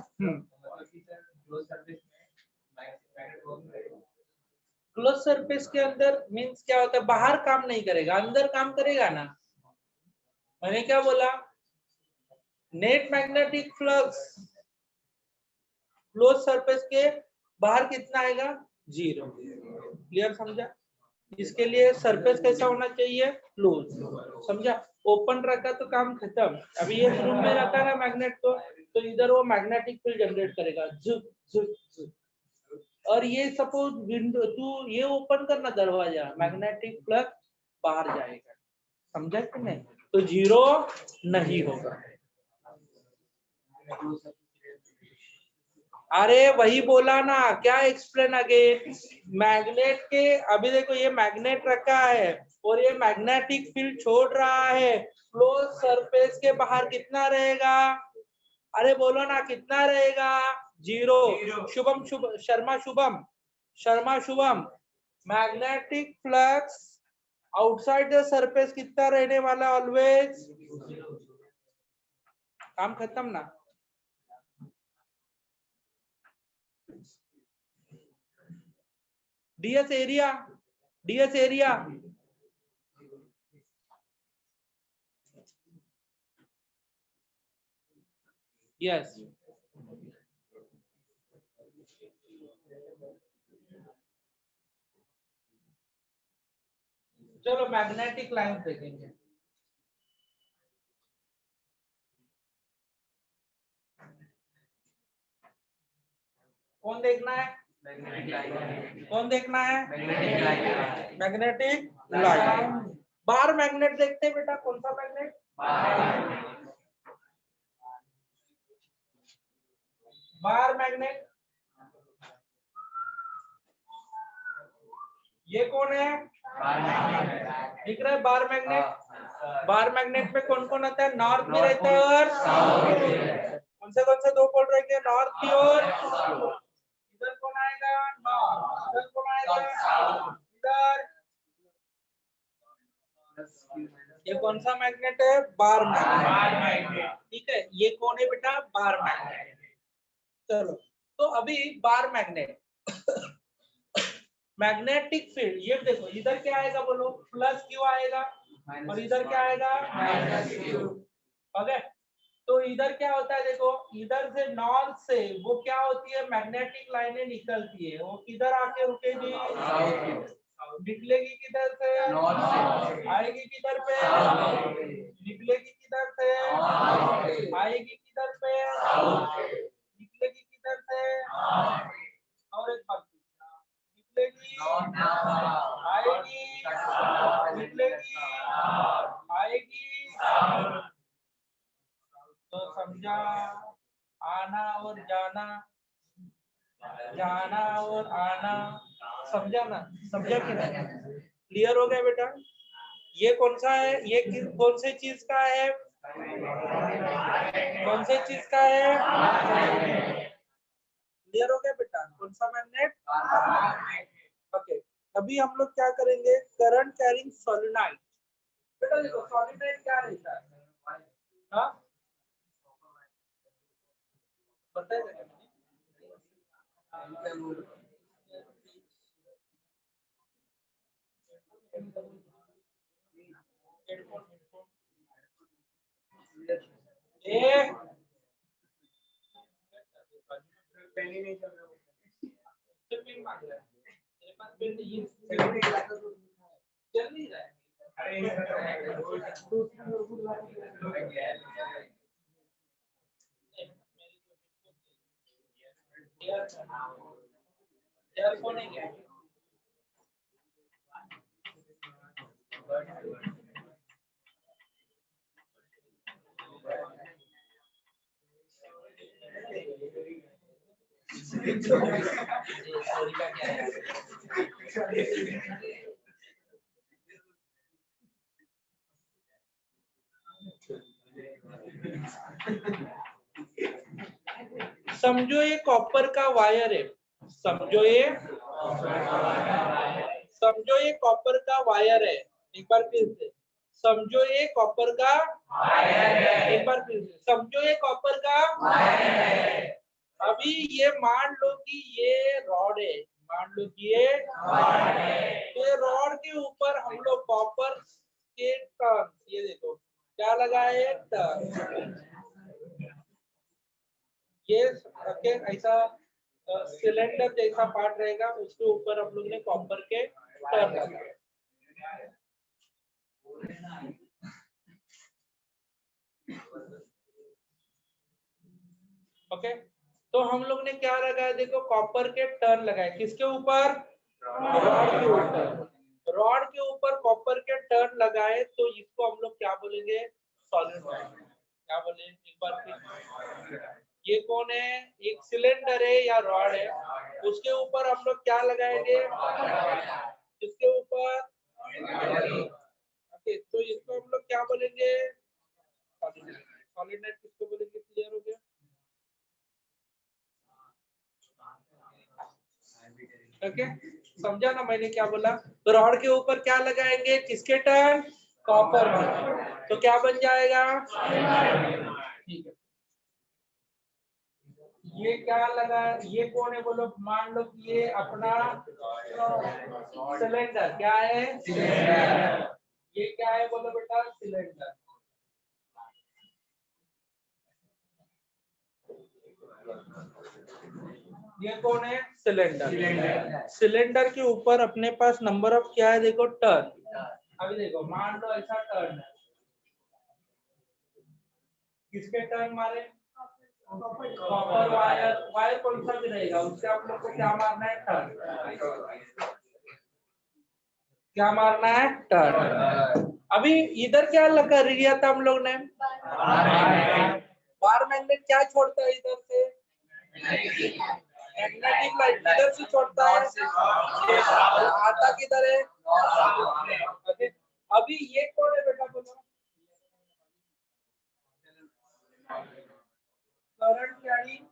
क्लोज सरफेस के अंदर मींस क्या होता है? बाहर काम नहीं करेगा, अंदर काम करेगा ना। मैंने क्या बोला? Net magnetic flux close surface के बाहर कितना आएगा? 0। क्लियर, समझा? इसके लिए सरफेस कैसा होना चाहिए? क्लोज। समझा? ओपन रखा तो काम खत्म। अभी ये रूम में रखा ना मैग्नेट को, तो इधर वो मैग्नेटिक फील्ड जनरेट करेगा, झुक झुक झुक। और ये सपोज विंडो, तू ये ओपन करना दरवाजा, मैग्नेटिक फ्लक्स बाहर जाएगा। समझा कि नहीं? तो 0 नहीं होगा। अरे वही बोला ना, क्या एक्सप्लेन अगेन? मैग्नेट के, अभी देखो ये मैग्नेट रखा है और ये मैग्नेटिक फील्ड छोड़ रहा है, क्लोज सरफेस के बाहर कितना रहेगा? अरे बोलो ना, कितना रहेगा? 0। Shubham Sharma Shubham, magnetic flux outside the surface कितना रहने वाला? ऑलवेज। काम खत्म ना। DS area yes. चलो मैग्नेटिक लाइन देखेंगे। कौन देखना है? कौन देखना है? Magnetic line. बार मैग्नेट देखते हैं बेटा, कौन सा मैग्नेट? Bar magnet. ये कौन है? दिख रहा है बार मैग्नेट। बार मैग्नेट में कौन कौन आता है? नॉर्थ भी रहता है और कौन से दो पोल रहेंगे? नॉर्थ की ओर। इधर कौन आएगा? नॉर्थ। इधर कौन आएगा? इधर। ये कौन सा मैग्नेट है? Bar magnet. ठीक है, ये कौन है बेटा? Bar magnet. चलो, तो अभी बार मैग्नेट मैग्नेटिक फील्ड, ये देखो इधर क्या आएगा बोलो? प्लस क्यू आएगा और इधर क्या आएगा? Minus Q. ओके, तो इधर क्या होता है देखो, इधर से नॉर्थ से वो क्या होती है? मैग्नेटिक लाइनें निकलती है, वो किधर आके रुकेगी? निकलेगी किधर से? आएगी किधर पे? निकलेगी किधर से? आएगी किधर पे? निकलेगी किधर से? और एक बात, निकलेगी, आएगी, निकलेगी, आएगी। तो समझा? आना और जाना, जाना और आना, समझा ना? समझा कि नहीं? क्लियर हो गया बेटा? ये कौन सा है? ये कौन से चीज का है? कौन से चीज का है? क्लियर हो गया बेटा? कौन सा मैग्नेट? ओके, अभी हम लोग क्या करेंगे? Current carrying solenoid. बेटा देखो, सोलेनोइड क्या रहता है? हाँ, बताइए। एक पेन मांग रहा है, मेरे पास पेन नहीं है, चल नहीं रहा है। ईयरफोन है क्या? स्टोरी का क्या है? समझो ये कॉपर का वायर है, समझो ये कॉपर का वायर है। एक बार फिर से समझो ये कॉपर का वायर है। एक बार फिर से समझो ये कॉपर का वायर है। अभी ये मान लो कि ये रॉड है, मान लो कि ये रॉड है। तो ये रॉड के ऊपर हम लोग कॉपर के टर्न, ये देखो क्या लगा है? टर्न। ये ओके, ऐसा सिलेंडर जैसा पार्ट रहेगा, उसके ऊपर हम लोग ने कॉपर के टर्न लगाए। ओके, तो हम लोग ने क्या लगाया? देखो कॉपर के टर्न लगाए, किसके ऊपर? रॉड के ऊपर। रॉड के ऊपर कॉपर के टर्न लगाए, तो इसको हम लोग क्या बोलेंगे? सॉलिनॉइड। क्या बोले? एक बार फिर, ये कौन है? एक सिलेंडर है या रॉड है, उसके ऊपर हम लोग क्या लगाएंगे? इसके ऊपर। ओके, तो इसको हम लोग क्या बोलेंगे? सॉलिनॉइड। किसको बोलेंगे? क्लियर हो गया? ओके, समझा ना मैंने क्या बोला? तो रॉड के ऊपर क्या लगाएंगे? किसके टर्न? कॉपर में। तो क्या बन जाएगा? ठीक है, ये क्या लगा? ये कौन है बोलो? मान लो कि ये अपना सिलेंडर। क्या है? सिलेंडर। ये क्या है बोलो बेटा? सिलेंडर। ये कौन है? सिलेंडर। सिलेंडर के ऊपर अपने पास नंबर ऑफ क्या है? देखो टर्न। अभी देखो, मान लो ऐसा टर्न है, किसके टर्न मारे? कॉपर वायर, वायर कौन सा भी रहेगा उससे आप लोग को क्या मारना है, टर्न। क्या मारना है, टर्न। अभी इधर क्या लगा लिया था हम लोग ने, बार मैग्नेट क्या छोड़ता है इधर से, मैग्नेटिक लाइन इधर से छोड़ता है, आता किधर है। अभी ये कौन है बेटा, बोलो। करंट कैरिंग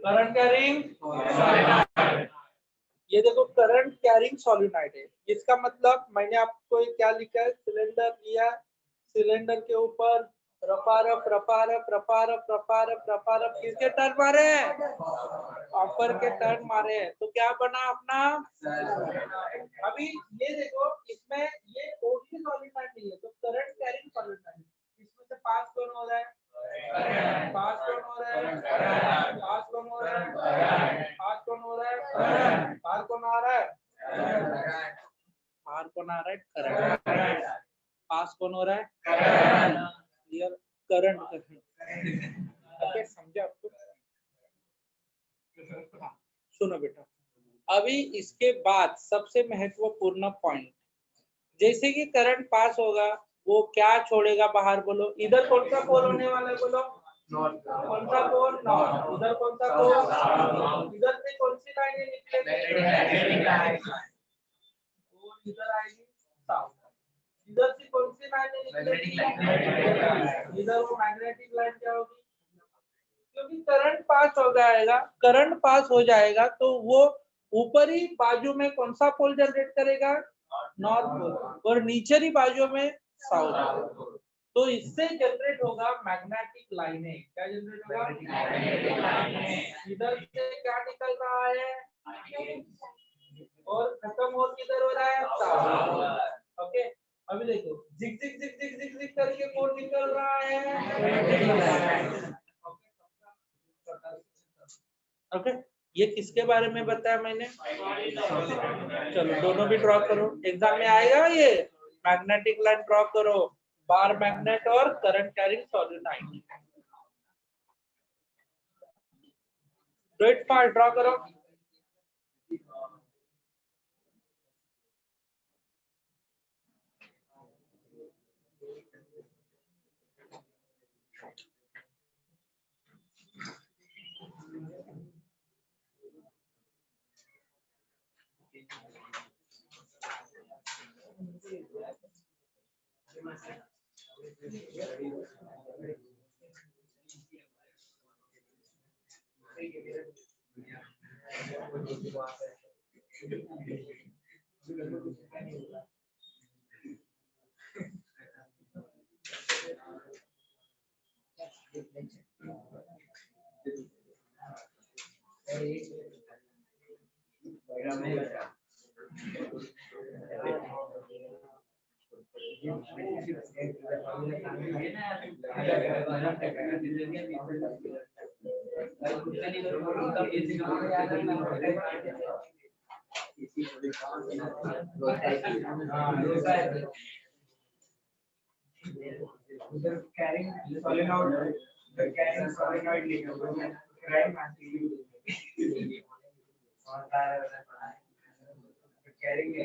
करंट कैरिंग, ये देखो करंट कैरिंग सॉलिनॉइड है। इसका मतलब मैंने आपको क्या लिखा है, सिलेंडर लिया, सिलेंडर के ऊपर रफारफ रफारफ रफारफ रफारफ रफारफ किसके टर्न मारे, कॉपर के टर्न मारे, तो क्या बना अपना। अभी ये देखो इसमें ये ओनली सॉलिनॉइड नहीं है, तो करंट कैरिंग सॉलिनॉइड, इसमें से पास कौन हो रहा है, पास कौन हो रहा है, पास कौन हो रहा है, पास कौन हो रहा है, बाहर कौन आ रहा है, बाहर कौन आ रहा है, करंट। पास कौन हो रहा है, क्लियर, करंट। ओके, समझे आपको। हाँ, सुनो बेटा, अभी इसके बाद सबसे महत्वपूर्ण पॉइंट, जैसे कि करंट पास होगा वो क्या छोड़ेगा बाहर, बोलो। इधर कौन सा पोल होने वाला है, बोलो। कौन सा पोल, नॉर्थ। उधर कौन सा पोल, इधर से कौन सी लाइनें निकलेंगी, इधर आएगी साउथ। इधर से कौन सी लाइनें निकलेंगी, इधर वो मैग्नेटिक लाइन क्या होगी, क्योंकि करंट पास हो जाएगा, करंट पास हो जाएगा तो वो ऊपरी बाजू में कौन सा पोल जनरेट करेगा, नॉर्थ पोल, और नीचेरी बाजू में साउथ पोल। तो इससे जनरेट होगा मैग्नेटिक लाइनें। क्या जनरेट होगा, इधर से क्या निकल रहा है, और खत्म हो किधर हो रहा है, साउथ। ओके, अभी देखो जिग जिग जिग जिग जिग जिग करके कोड निकल रहा है। ओके, ये किसके बारे में बताया मैंने, चलो दोनों भी ड्रॉ करो, एग्जाम में आएगा ये। मैग्नेटिक लाइन ड्रॉ करो, बार मैग्नेट और current carrying solenoid. Straight part draw करो। Carrying solenoid, the carrying solenoid leader, right? Carrying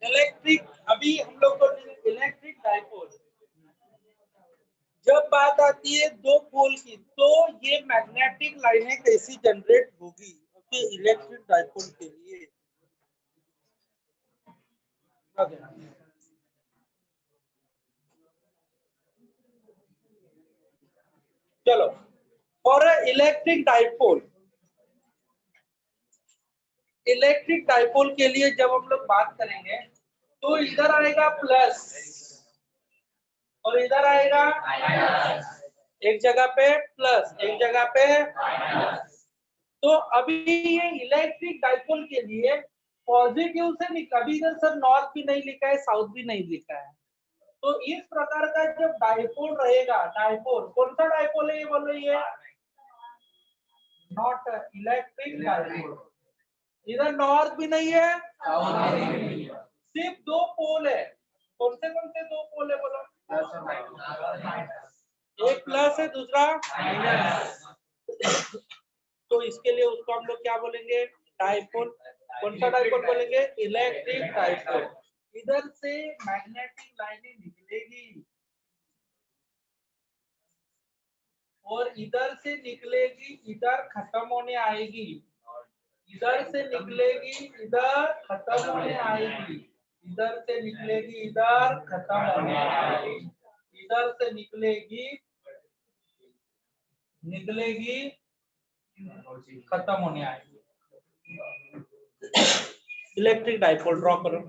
electric, अभी हम लोग को इलेक्ट्रिक डाइपोल, जब बात आती है दो पोल की, तो ये मैग्नेटिक लाइनें कैसी जनरेट होगी ओके इलेक्ट्रिक डाइपोल के लिए। चलो, for electric dipole, electric dipole के लिए जब हम लोग बात करेंगे तो इधर आएगा प्लस और इधर आएगा माइनस, एक जगह पे प्लस एक जगह पे माइनस। तो अभी ये इलेक्ट्रिक डाइपोल के लिए पॉजिटिव से कभी इधर सर नॉर्थ भी नहीं लिखा है, साउथ भी नहीं लिखा है। तो इस प्रकार का जब डाइपोल रहेगा, डाइपोल कौन सा डाइपोल है ये बोलो, ये नॉट इलेक्ट्रिक डाइपोल। इधर नॉर्थ भी नहीं है, साउथ भी नहीं है, सिर्फ दो पोल है। कौन से दो पोल है बोलो, एक प्लस है दूसरा माइनस। तो इसके लिए उसको हम लोग क्या बोलेंगे, डाइपोल। कौन सा डाइपोल बोलेंगे, इलेक्ट्रिक डाइपोल। इधर से मैग्नेटिक लाइनें निकलेगी और इधर से निकलेगी, इधर खत्म होने आएगी, इधर से निकलेगी, इधर खत्म होने आएगी, इधर से निकलेगी, इधर खत्म होने आएगी, इधर से निकलेगी, खत्म होने आएगी। इलेक्ट्रिक डाइपोल ड्रॉ करो।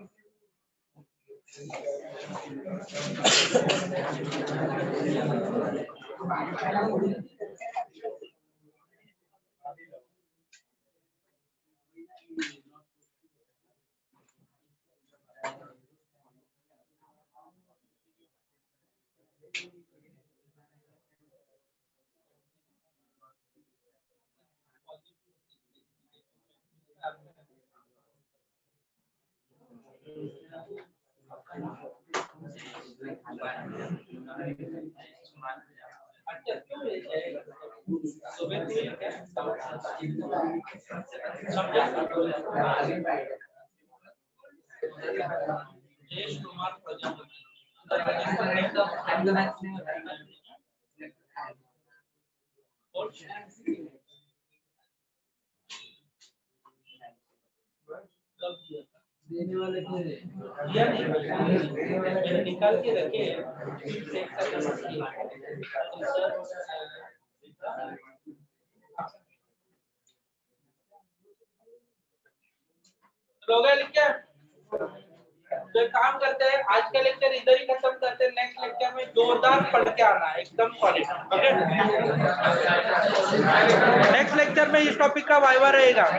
अच्छा क्यों सुबह से क्या जयेश कुमार प्रजापति देने वाले थे दिया नहीं मैंने निकाल के रखे चेक करना लोग लिख क्या तो एक काम करते हैं आज का लेक्चर इधर ही खत्म करते हैं नेक्स्ट लेक्चर में जोरदार पढ़ के आना है एकदम क्वालिटी ओके नेक्स्ट लेक्चर में इस टॉपिक का वाइवा रहेगा